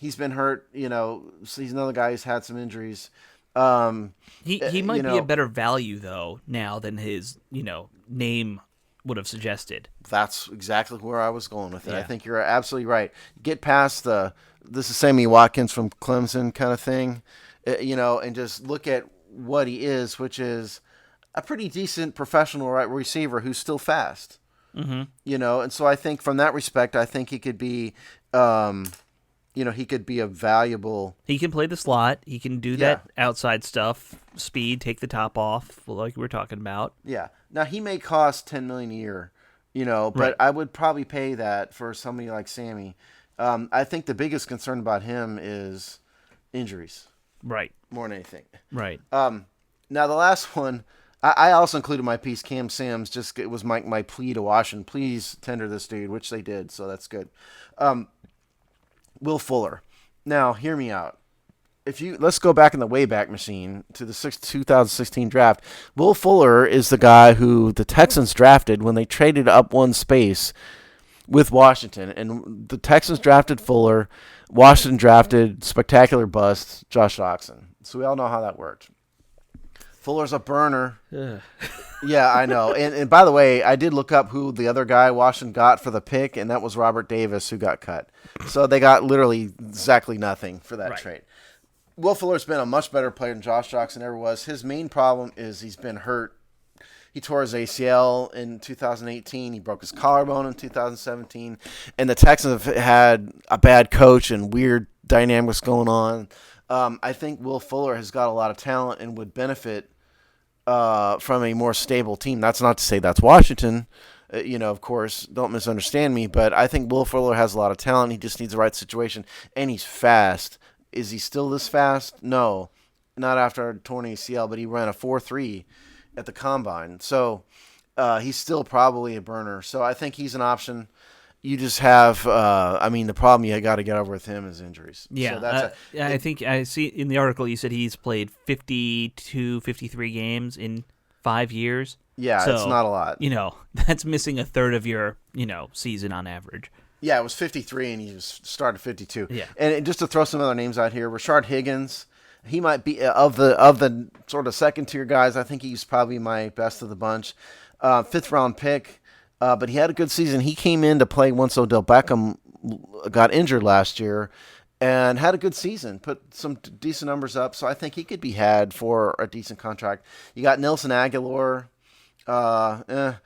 he's been hurt, so he's another guy who's had some injuries.
He might be a better value, though, now than his, name would have suggested.
That's exactly where I was going with it.
Yeah.
I think you're absolutely right. Get past this is Sami Watkins from Clemson kind of thing, and just look at what he is, which is a pretty decent professional right receiver who's still fast.
Mm-hmm.
And so I think from that respect, I think he could be, he could be a valuable.
He can play the slot. He can do that outside stuff, speed, take the top off, like we were talking about.
Yeah. Now he may cost $10 million a year, but
right.
I would probably pay that for somebody like Sami. I think the biggest concern about him is injuries.
Right.
More than anything.
Right.
Now the last one, I also included my piece, Cam Sims. It was my plea to Washington. Please tender this dude, which they did, so that's good. Will Fuller. Now, hear me out. let's go back in the Wayback Machine to the 2016 draft. Will Fuller is the guy who the Texans drafted when they traded up one space with Washington, and the Texans drafted Fuller. Washington drafted spectacular bust Josh Doctson. So we all know how that worked. Fuller's a burner. Yeah, I know. And by the way, I did look up who the other guy Washington got for the pick, and that was Robert Davis, who got cut. So they got literally exactly nothing for that trade. Will Fuller's been a much better player than Josh Doctson ever was. His main problem is he's been hurt. He tore his ACL in 2018. He broke his collarbone in 2017. And the Texans have had a bad coach and weird dynamics going on. I think Will Fuller has got a lot of talent and would benefit from a more stable team. That's not to say that's Washington. Of course, don't misunderstand me. But I think Will Fuller has a lot of talent. He just needs the right situation. And he's fast. Is he still this fast? No, not after a torn ACL, but he ran a 4.3 at the combine. So he's still probably a burner. So I think he's an option. You just have, the problem you got to get over with him is injuries.
Yeah, so I think I see in the article you said he's played 52, 53 games in 5 years.
Yeah, so, it's not a lot.
That's missing a third of your, season on average.
Yeah, it was 53, and he started 52.
Yeah.
And just to throw some other names out here, Rashad Higgins, he might be of the sort of second-tier guys. I think he's probably my best of the bunch. Fifth-round pick, but he had a good season. He came in to play once Odell Beckham got injured last year and had a good season, put some decent numbers up. So I think he could be had for a decent contract. You got Nelson Aguilar, John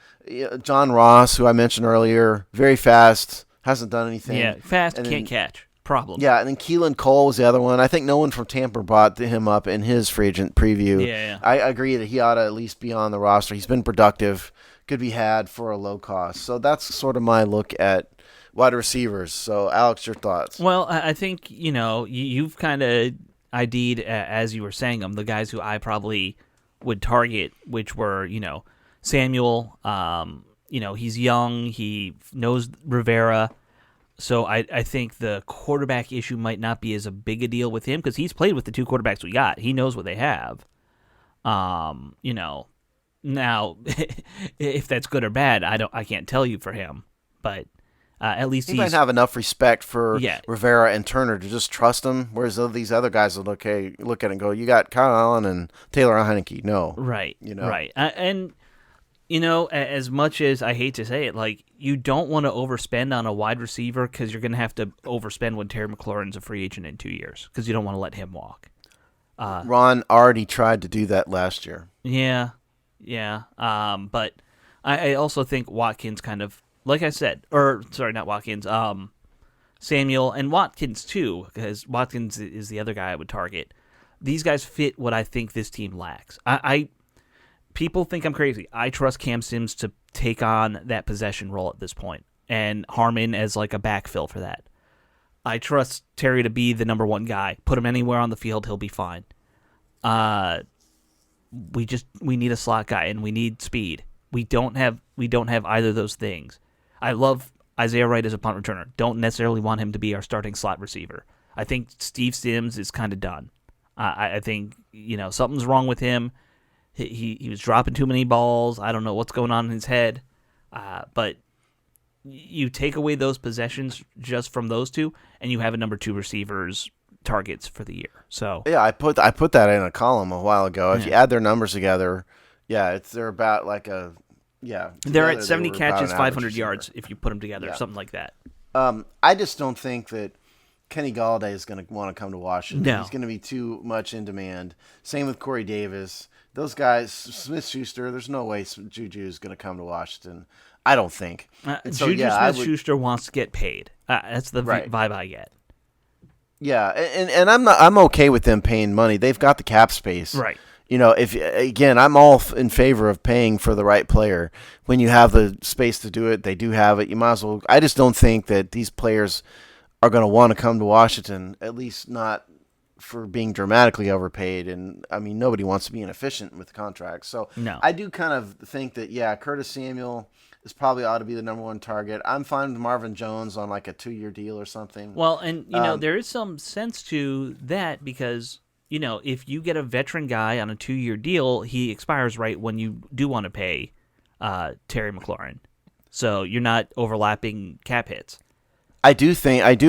Ross, who I mentioned earlier, very fast. Hasn't done anything.
Yeah, fast, can't catch. Problem.
Yeah, and then Keelan Cole was the other one. I think no one from Tampa brought him up in his free agent preview.
Yeah.
I agree that he ought to at least be on the roster. He's been productive, could be had for a low cost. So that's sort of my look at wide receivers. So, Alex, your thoughts?
Well, I think, you've kind of ID'd, as you were saying them, the guys who I probably would target, which were, Samuel. He's young. He knows Rivera. So I think the quarterback issue might not be as a big a deal with him because he's played with the two quarterbacks we got. He knows what they have. Now if that's good or bad, I can't tell you for him. But at least
he might have enough respect for
Yeah.
Rivera and Turner to just trust him. Whereas these other guys will look at it and go, "You got Kyle Allen and Taylor Heineke." No,
right, right, and. As much as I hate to say it, you don't want to overspend on a wide receiver because you're going to have to overspend when Terry McLaurin's a free agent in 2 years because you don't want to let him walk.
Ron already tried to do that last year.
Yeah. But I also think Watkins kind of, like I said, or sorry, not Watkins, Samuel and Watkins too, because Watkins is the other guy I would target. These guys fit what I think this team lacks. People think I'm crazy. I trust Cam Sims to take on that possession role at this point, and Harmon as a backfill for that. I trust Terry to be the number one guy. Put him anywhere on the field, he'll be fine. We need a slot guy, and we need speed. We don't have either of those things. I love Isaiah Wright as a punt returner. Don't necessarily want him to be our starting slot receiver. I think Steve Sims is kind of done. I think something's wrong with him. He was dropping too many balls. I don't know what's going on in his head. But you take away those possessions just from those two, and you have a number two receivers targets for the year. So
yeah, I put that in a column a while ago. If you add their numbers together, they're about
they're at 70 catches, 500 yards if you put them together, something like that.
I just don't think that Kenny Goliday is going to want to come to Washington.
No.
He's going to be too much in demand. Same with Corey Davis. Those guys, Smith Schuster, there's no way Juju is going to come to Washington. I don't think.
Juju Smith-Schuster wants to get paid. That's the vibe I get.
Yeah, and I'm okay with them paying money. They've got the cap space.
Right.
I'm all in favor of paying for the right player. When you have the space to do it, they do have it. You might as well. I just don't think that these players are going to want to come to Washington, at least not for being dramatically overpaid. And, nobody wants to be inefficient with contracts. So
no.
I do kind of think that, Curtis Samuel is probably ought to be the number one target. I'm fine with Marvin Jones on like a 2-year deal or something.
Well, and there is some sense to that because if you get a veteran guy on a 2-year deal, he expires right when you do want to pay Terry McLaurin, so you're not overlapping cap hits.
I do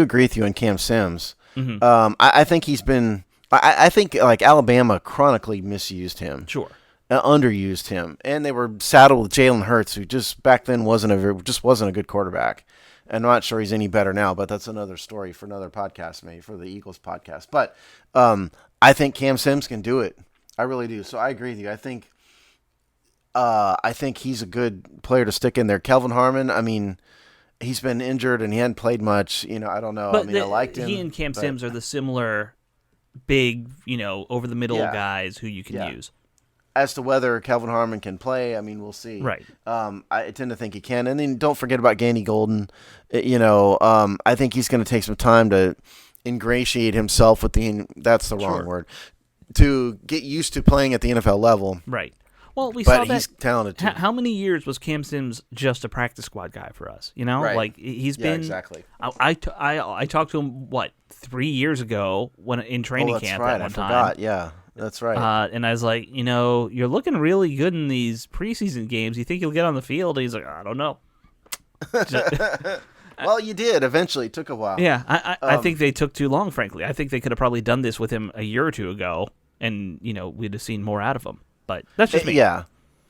agree with you on Cam Sims.
Mm-hmm.
I think he's been. I think like Alabama chronically misused him.
Sure.
Underused him, and they were saddled with Jalen Hurts, who just back then wasn't a good quarterback. I'm not sure he's any better now, but that's another story for another podcast, maybe for the Eagles podcast. But I think Cam Sims can do it. I really do. So I agree with you. I think he's a good player to stick in there. Kelvin Harmon, I mean, he's been injured and he hadn't played much. I don't know.
But
I liked him.
He and Cam Sims are the similar big, over the middle guys who you can use.
As to whether Kelvin Harmon can play, I mean, we'll see.
Right.
I tend to think he can. And then don't forget about Gandy Golden. I think he's going to take some time to ingratiate himself with that's the wrong word, to get used to playing at the NFL level.
Right. Well, we saw that.
But he's talented too.
How many years was Cam Sims just a practice squad guy for us?
Right.
Like he's been.
Exactly.
I talked to him 3 years ago when in training camp
right.
at one time.
I forgot. Yeah. That's right.
And I was like, you're looking really good in these preseason games. You think you'll get on the field? And he's like, I don't know.
Well, you did. Eventually. It took a while.
Yeah, I think they took too long, frankly. I think they could have probably done this with him a year or two ago, and, we'd have seen more out of him. But that's just me.
Yeah.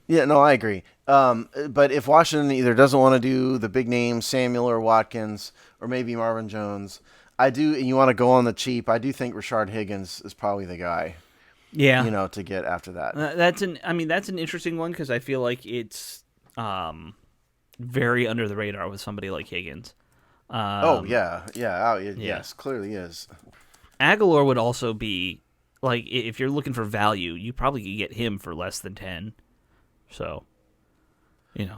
Yeah, no, I agree. But if Washington either doesn't want to do the big names, Samuel or Watkins, or maybe Marvin Jones, and you want to go on the cheap, I do think Rashad Higgins is probably the guy.
Yeah,
to get after that.
That's an interesting one because I feel like it's very under the radar with somebody like Higgins.
Yes, clearly is.
Aguilar would also be like if you're looking for value, you probably could get him for less than 10. So,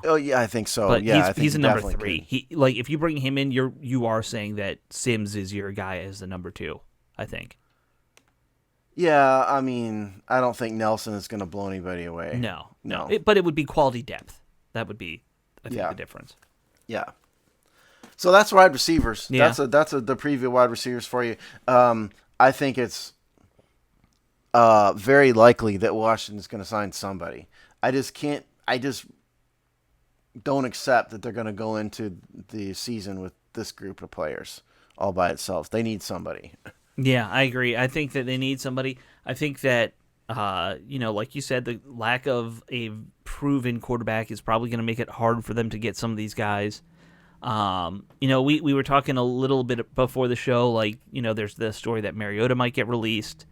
Oh yeah, I think so.
But
yeah,
he's a number 3. He if you bring him in, you are saying that Sims is your guy as the number 2. I think.
Yeah, I mean, I don't think Nelson is going to blow anybody away.
No. But it would be quality depth. That would be, I think, the difference.
Yeah. So that's wide receivers.
Yeah.
That's the preview of wide receivers for you. I think it's very likely that Washington's going to sign somebody. I just don't accept that they're going to go into the season with this group of players all by itself. They need somebody.
Yeah, I agree. I think that they need somebody. I think that, like you said, the lack of a proven quarterback is probably going to make it hard for them to get some of these guys. We were talking a little bit before the show, like, there's the story that Mariota might get released.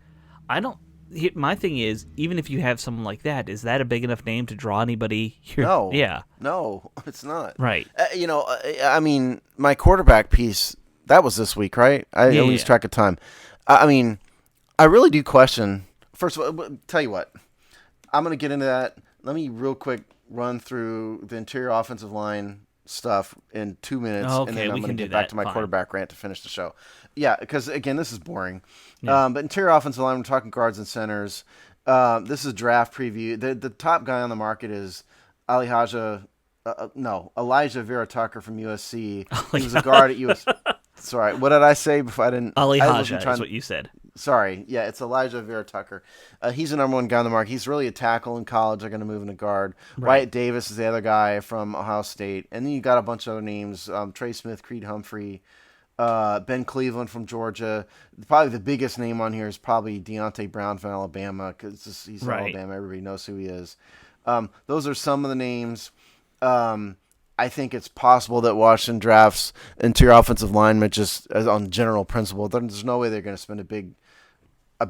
My thing is, even if you have someone like that, is that a big enough name to draw anybody here?
No.
Yeah.
No, it's not.
Right.
I mean, my quarterback piece, that was this week, right? I lose track of time. I mean, I really do question. First of all, tell you what, I'm going to get into that. Let me real quick run through the interior offensive line stuff in 2 minutes,
Okay,
and then I'm going to get back to my quarterback rant to finish the show. Yeah, because, again, this is boring. Yeah. But interior offensive line, we're talking guards and centers. This is draft preview. The top guy on the market is Elijah Vera Tucker from USC. He was a guard at USC. Sorry, what did I say before? I didn't.
Elijah is what you said.
Sorry, yeah, it's Elijah Vera Tucker. He's the number one guy on the market. He's really a tackle in college. They're going to move into guard.
Right.
Wyatt Davis is the other guy from Ohio State. And then you got a bunch of other names, Trey Smith, Creed Humphrey, Ben Cleveland from Georgia. Probably the biggest name on here is probably Deontay Brown from Alabama because he's from Alabama. Everybody knows who he is. Those are some of the names. I think it's possible that Washington drafts interior offensive linemen just as on general principle. There's no way they're going to spend a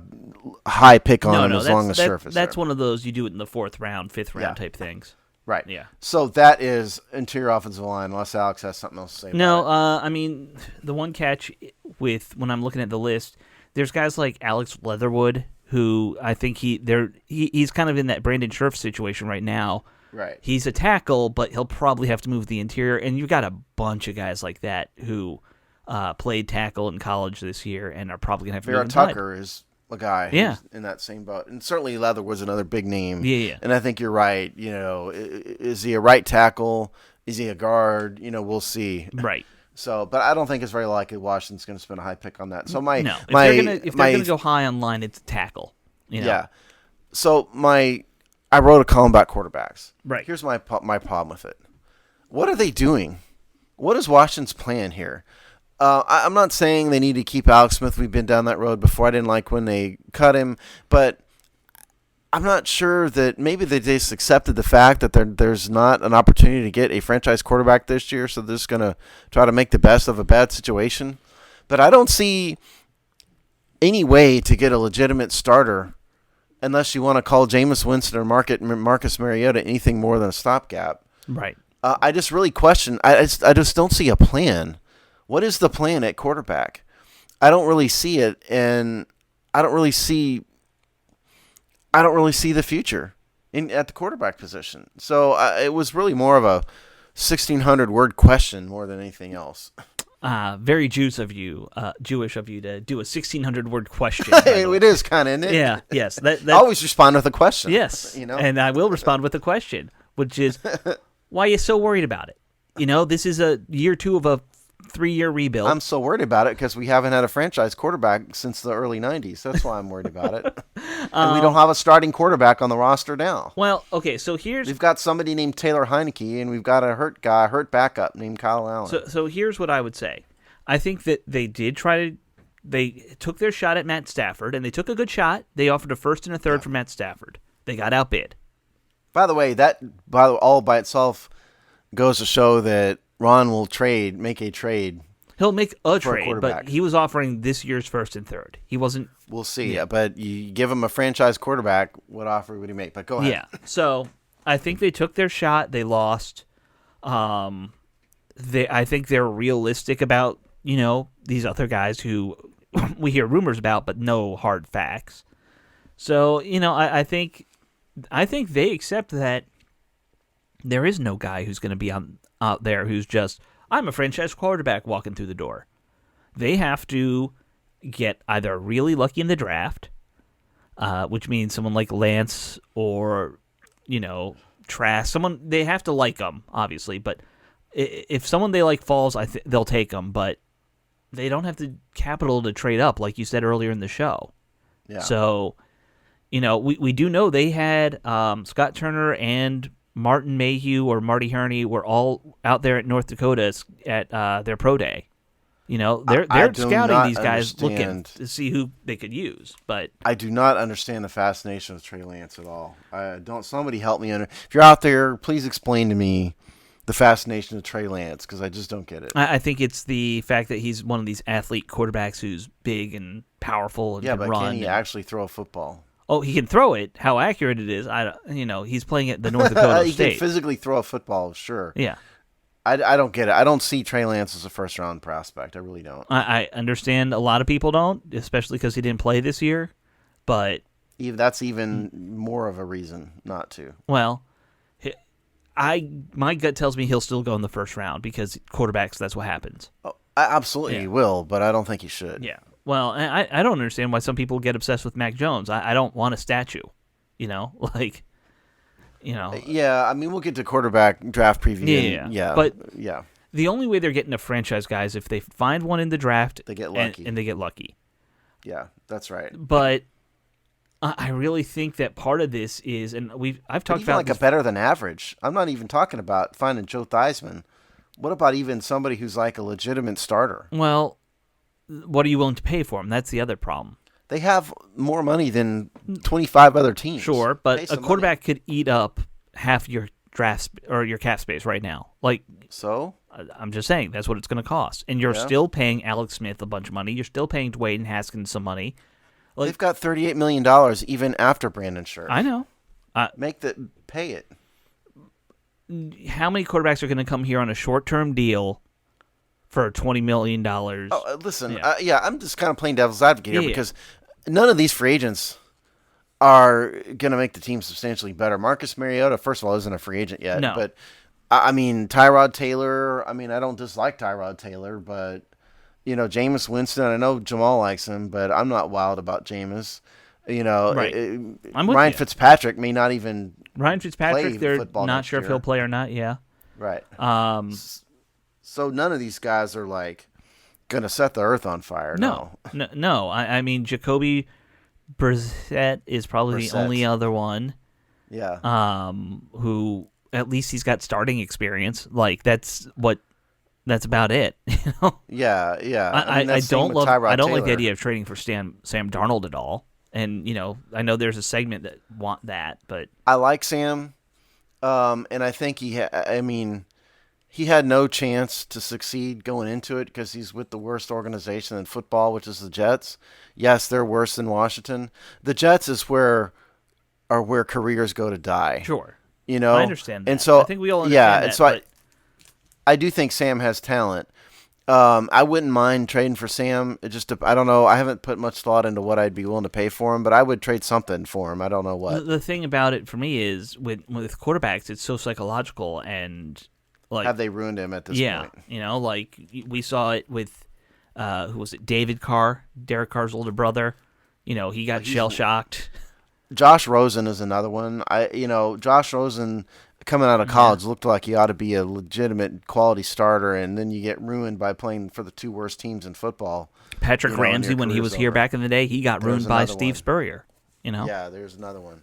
high pick on him as long as surface.
That's one of those you do it in the 4th round, 5th round type things.
Right.
Yeah.
So that is interior offensive line, unless Alex has something else to say.
No, I mean, the one catch with when I'm looking at the list, there's guys like Alex Leatherwood, who I think he's kind of in that Brandon Scherf situation right now.
Right.
He's a tackle, but he'll probably have to move the interior. And you've got a bunch of guys like that who played tackle in college this year and are probably going to have to
Vera
move
Tucker is a guy who's in that same boat. And certainly Leather was another big name.
Yeah.
And I think you're right. Is he a right tackle? Is he a guard? We'll see.
Right.
So, but I don't think it's very likely Washington's going to spend a high pick on that. So
if they're gonna go high on line, it's tackle.
Yeah. So I wrote a column about quarterbacks.
Right.
Here's my problem with it. What are they doing? What is Washington's plan here? I'm not saying they need to keep Alex Smith. We've been down that road before. I didn't like when they cut him, but I'm not sure that maybe they just accepted the fact that there's not an opportunity to get a franchise quarterback this year, so they're just going to try to make the best of a bad situation. But I don't see any way to get a legitimate starter unless you want to call Jameis Winston or Marcus Mariota anything more than a stopgap.
Right.
I just really question. I just don't see a plan. What is the plan at quarterback? I don't really see it, and I don't really see the future at the quarterback position. So it was really more of a 1,600-word question more than anything else.
Very Jewish of you to do a 1,600-word question.
It is kind of, isn't it?
Yeah, yes.
I always respond with a question.
Yes, and I will respond with a question, which is, why are you so worried about it? This is a year 2 of a 3-year rebuild.
I'm so worried about it because we haven't had a franchise quarterback since the early 90s. That's why I'm worried about it. And we don't have a starting quarterback on the roster now.
Well, okay, so we've
got somebody named Taylor Heineke, and we've got a hurt backup named Kyle Allen.
So here's what I would say. I think that they took their shot at Matt Stafford, and they took a good shot. They offered a first and a third for Matt Stafford. They got outbid.
By the way, all by itself goes to show that Ron will make a trade.
He'll make a trade, but he was offering this year's first and third. He wasn't.
We'll see. Yeah. But you give him a franchise quarterback, what offer would he make? But go ahead.
Yeah. So I think they took their shot. They lost. I think they're realistic about these other guys who we hear rumors about, but no hard facts. So I think they accept that there is no guy who's going to be out there who's just, I'm a franchise quarterback walking through the door. They have to get either really lucky in the draft, which means someone like Lance or, Trask. They have to like them, obviously, but if someone they like falls, they'll take them, but they don't have the capital to trade up, like you said earlier in the show.
Yeah.
So, we do know they had Scott Turner and Martin Mayhew or Marty Herney were all out there at North Dakota at their pro day. They're scouting these guys, looking to see who they could use. But
I do not understand the fascination with Trey Lance at all. Somebody help me. If you're out there, please explain to me the fascination of Trey Lance, because I just don't get it.
I think it's the fact that he's one of these athlete quarterbacks who's big and powerful and can run.
Can he actually throw a football?
Oh, he can throw it. How accurate it is, he's playing at the North Dakota
he
State.
He can physically throw a football, sure.
Yeah.
I don't get it. I don't see Trey Lance as a first-round prospect. I really don't.
I understand a lot of people don't, especially because he didn't play this year. But
that's even more of a reason not to.
Well, my gut tells me he'll still go in the first round because quarterbacks, that's what happens.
Oh, absolutely he will, but I don't think he should.
Yeah. Well, I don't understand why some people get obsessed with Mac Jones. I don't want a statue, Yeah,
I mean, we'll get to quarterback draft preview.
Yeah. But the only way they're getting a franchise guy is if they find one in the draft.
They get lucky.
And they get lucky.
Yeah, that's right.
But I really think that part of this is, and I've talked about
like a better than average. I'm not even talking about finding Joe Theismann. What about even somebody who's like a legitimate starter?
Well, what are you willing to pay for him? That's the other problem.
They have more money than 25 other teams.
Sure, but a quarterback could eat up half your draft or your cap space right now.
So?
I'm just saying that's what it's going to cost, and you're still paying Alex Smith a bunch of money. You're still paying Dwayne Haskins some money.
They've got $38 million even after Brandon Scherf.
I know.
Pay it.
How many quarterbacks are going to come here on a short-term deal for $20 million?
Oh, listen, I'm just kind of playing devil's advocate here because none of these free agents are going to make the team substantially better. Marcus Mariota, first of all, isn't a free agent yet.
No.
But, I mean, Tyrod Taylor, I don't dislike Tyrod Taylor, but, Jameis Winston, I know Jamal likes him, but I'm not wild about Jameis.
Right.
Ryan Fitzpatrick may not even
Ryan Fitzpatrick, they're
football
not sure if he'll play or not, yeah.
Right.
Um,
So none of these guys are like going to set the earth on fire.
no. I mean, Jacoby Brissett is probably the only other one.
Yeah.
Who at least he's got starting experience. Like that's about it. You know?
Yeah.
I don't like the
Taylor.
idea of trading for Sam Darnold at all. And I know there's a segment that want that, but
I like Sam, and I think he had no chance to succeed going into it because he's with the worst organization in football, which is the Jets. Yes, they're worse than Washington. The Jets is where careers go to die.
Sure.
I
understand that.
And so
I think we all understand that.
And so I do think Sam has talent. I wouldn't mind trading for Sam. I don't know. I haven't put much thought into what I'd be willing to pay for him, but I would trade something for him. I don't know what.
The thing about it for me is with quarterbacks, it's so psychological and like
have they ruined him at this point?
Yeah, like we saw it with who was it? David Carr, Derek Carr's older brother. He got shell shocked.
Josh Rosen is another one. Josh Rosen coming out of college looked like he ought to be a legitimate quality starter, and then you get ruined by playing for the two worst teams in football.
Patrick Ramsey, when he was here back in the day, he got ruined by Steve Spurrier.
Yeah, there's another one.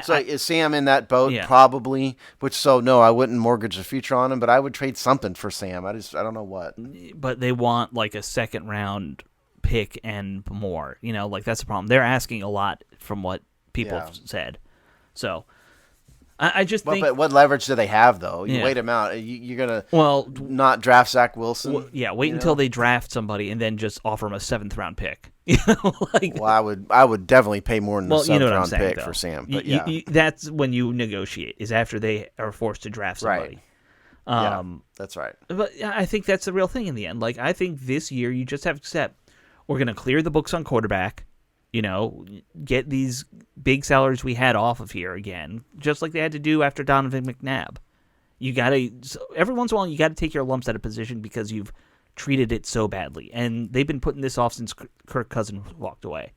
So
is Sam in that boat?
Yeah.
Probably. No, I wouldn't mortgage the future on him, but I would trade something for Sam. I don't know what.
But they want like a second round pick and more. Like that's the problem. They're asking a lot from what people have said. So I just think.
But what leverage do they have though? You
Yeah.
wait him out. You're gonna not draft Zach Wilson.
Wait until they draft somebody and then just offer him a 7th round pick.
I would definitely pay more than a 7th round
saying,
pick
though.
for Sam. But
that's when you negotiate, is after they are forced to draft somebody.
Right. That's right.
But I think that's the real thing in the end. Like I think this year you just have to accept we're going to clear the books on quarterback. Get these big salaries we had off of here again, just like they had to do after Donovan McNabb. Every once in a while, you got to take your lumps at a position because you've treated it so badly. And they've been putting this off since Kirk Cousins walked away.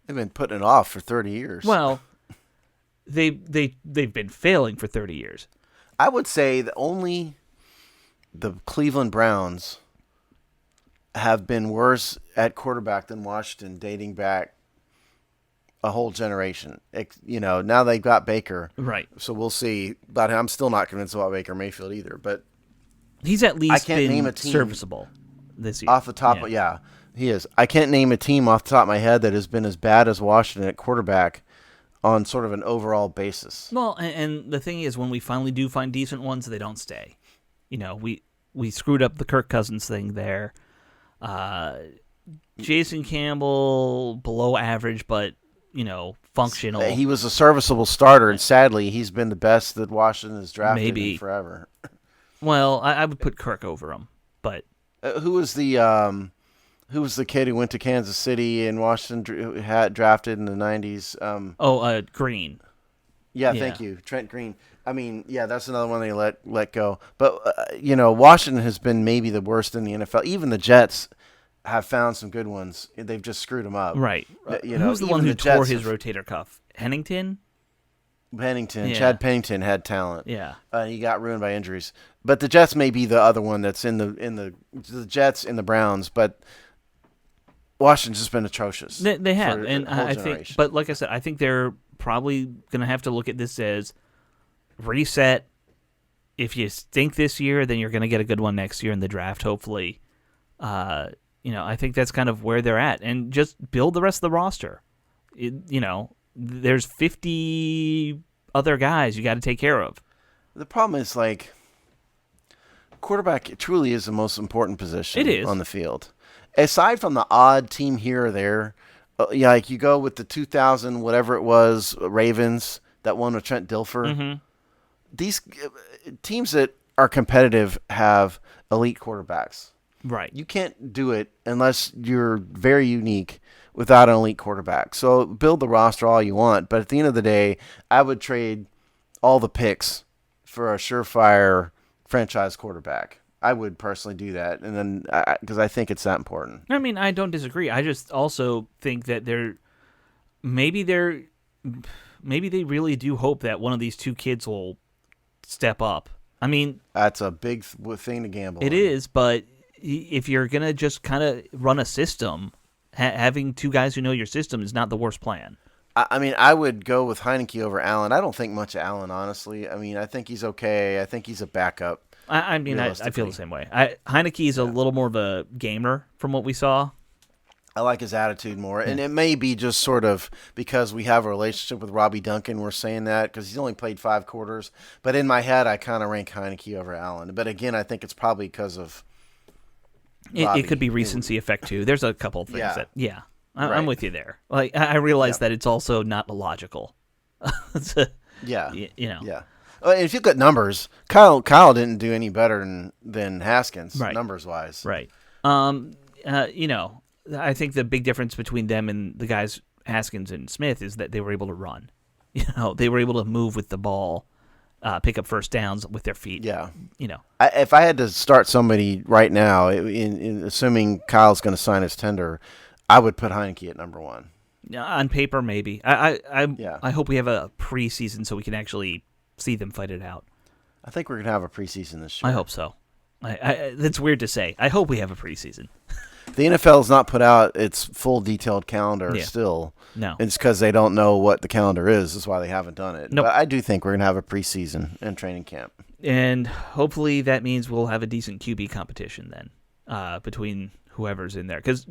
They've been putting it off for 30 years.
Well, they've been failing for 30 years.
I would say that only the Cleveland Browns have been worse at quarterback than Washington dating back a whole generation. Now they've got Baker.
Right.
So we'll see. But I'm still not convinced about Baker Mayfield either. But
he's at least
been
name a team serviceable this year.
Off the top, he is. I can't name a team off the top of my head that has been as bad as Washington at quarterback on sort of an overall basis.
Well, and the thing is, when we finally do find decent ones, they don't stay. We screwed up the Kirk Cousins thing there. Jason Campbell, below average, but, functional.
He was a serviceable starter, and sadly, he's been the best that Washington has drafted in forever.
Well, I would put Kirk over him, but
who was the kid who went to Kansas City and Washington had drafted in the 90s?
Green.
Yeah, thank you, Trent Green. I mean, that's another one they let go. But Washington has been maybe the worst in the NFL. Even the Jets have found some good ones. They've just screwed them up.
Right. Who's the one who tore his rotator cuff? Pennington.
Chad Pennington had talent.
Yeah.
He got ruined by injuries. But the Jets may be the other one that's in the Jets and the Browns, but Washington's just been atrocious.
They have, and I think. But like I said, I think they're probably going to have to look at this as reset. If you stink this year, then you're going to get a good one next year in the draft, hopefully. I think that's kind of where they're at, and just build the rest of the roster. There's 50 other guys you got to take care of.
The problem is, quarterback truly is the most important position on the field. Aside from the odd team here or there, you go with the 2000 whatever it was Ravens that won with Trent Dilfer.
Mm-hmm.
These teams that are competitive have elite quarterbacks.
Right.
You can't do it unless you're very unique without an elite quarterback. So build the roster all you want, but at the end of the day, I would trade all the picks for a surefire franchise quarterback. I would personally do that, and then because I think it's that important.
I mean, I don't disagree. I just also think that maybe they really do hope that one of these two kids will step up. I mean,
that's a big thing to gamble.
It is, but if you're gonna just kind of run a system, having two guys who know your system is not the worst plan.
I mean, I would go with Heineke over Allen. I don't think much of Allen, honestly. I mean, I think he's okay. I think he's a backup.
I mean, I feel the same way. Heineke is a little more of a gamer from what we saw.
I like his attitude more, and it may be just sort of because we have a relationship with Robbie Duncan. We're saying that because he's only played 5 quarters. But in my head, I kind of rank Heineke over Allen. But again, I think it's probably because of
it could be recency effect too. There's a couple of things I'm with you there. Like I realize that it's also not illogical.
Yeah.
Yeah.
Well, if you look at numbers, Kyle didn't do any better than Haskins, numbers wise.
Right. I think the big difference between them and the guys Haskins and Smith is that they were able to run. They were able to move with the ball, pick up first downs with their feet.
Yeah. If I had to start somebody right now, assuming Kyle's going to sign his tender, I would put Heineke at number 1.
On paper, maybe. I hope we have a preseason so we can actually see them fight it out.
I think we're going to have a preseason this year.
I hope so. That's weird to say. I hope we have a preseason.
The NFL has not put out its full detailed calendar still.
No.
It's because they don't know what the calendar is. That's why they haven't done it.
Nope.
But I do think we're going to have a preseason and training camp.
And hopefully that means we'll have a decent QB competition then between whoever's in there. Because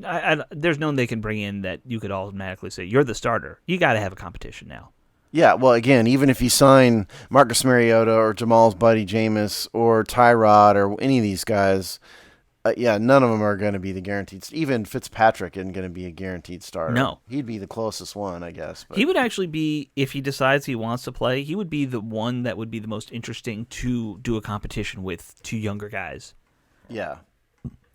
there's no one they can bring in that you could automatically say, you're the starter. You got to have a competition now.
Yeah, well, again, even if you sign Marcus Mariota or Jamal's buddy Jameis or Tyrod or any of these guys, none of them are going to be the guaranteed. Even Fitzpatrick isn't going to be a guaranteed starter.
No.
He'd be the closest one, I guess. But.
He would actually be, if he decides he wants to play, he would be the one that would be the most interesting to do a competition with 2 younger guys.
Yeah.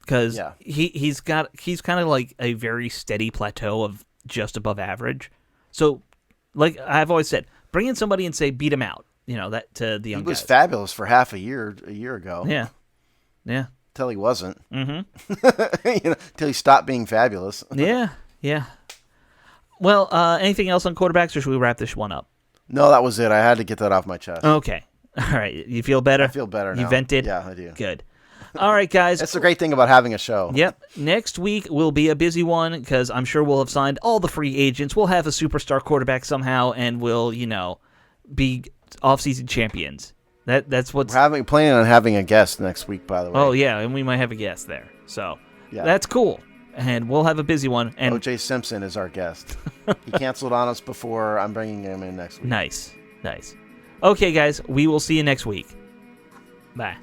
Because he's kind of like a very steady plateau of just above average. So, like I've always said, bring in somebody and say beat him out. That to the young guys.
He was fabulous for half a year ago.
Yeah.
Till he wasn't.
Mm-hmm.
Till he stopped being fabulous.
Yeah. Well, anything else on quarterbacks, or should we wrap this one up?
No, that was it. I had to get that off my chest.
Okay. All right. You feel better?
I feel better now.
You vented?
Yeah, I do.
Good. All right, guys.
That's the great thing about having a show.
Yep. Next week will be a busy one because I'm sure we'll have signed all the free agents. We'll have a superstar quarterback somehow, and we'll, be off-season champions. That's what's
planning on having a guest next week, by the way.
Oh yeah, and we might have a guest there. So that's cool, and we'll have a busy one. And
O.J. Simpson is our guest. He canceled on us before. I'm bringing him in next week.
Nice. Okay, guys, we will see you next week. Bye.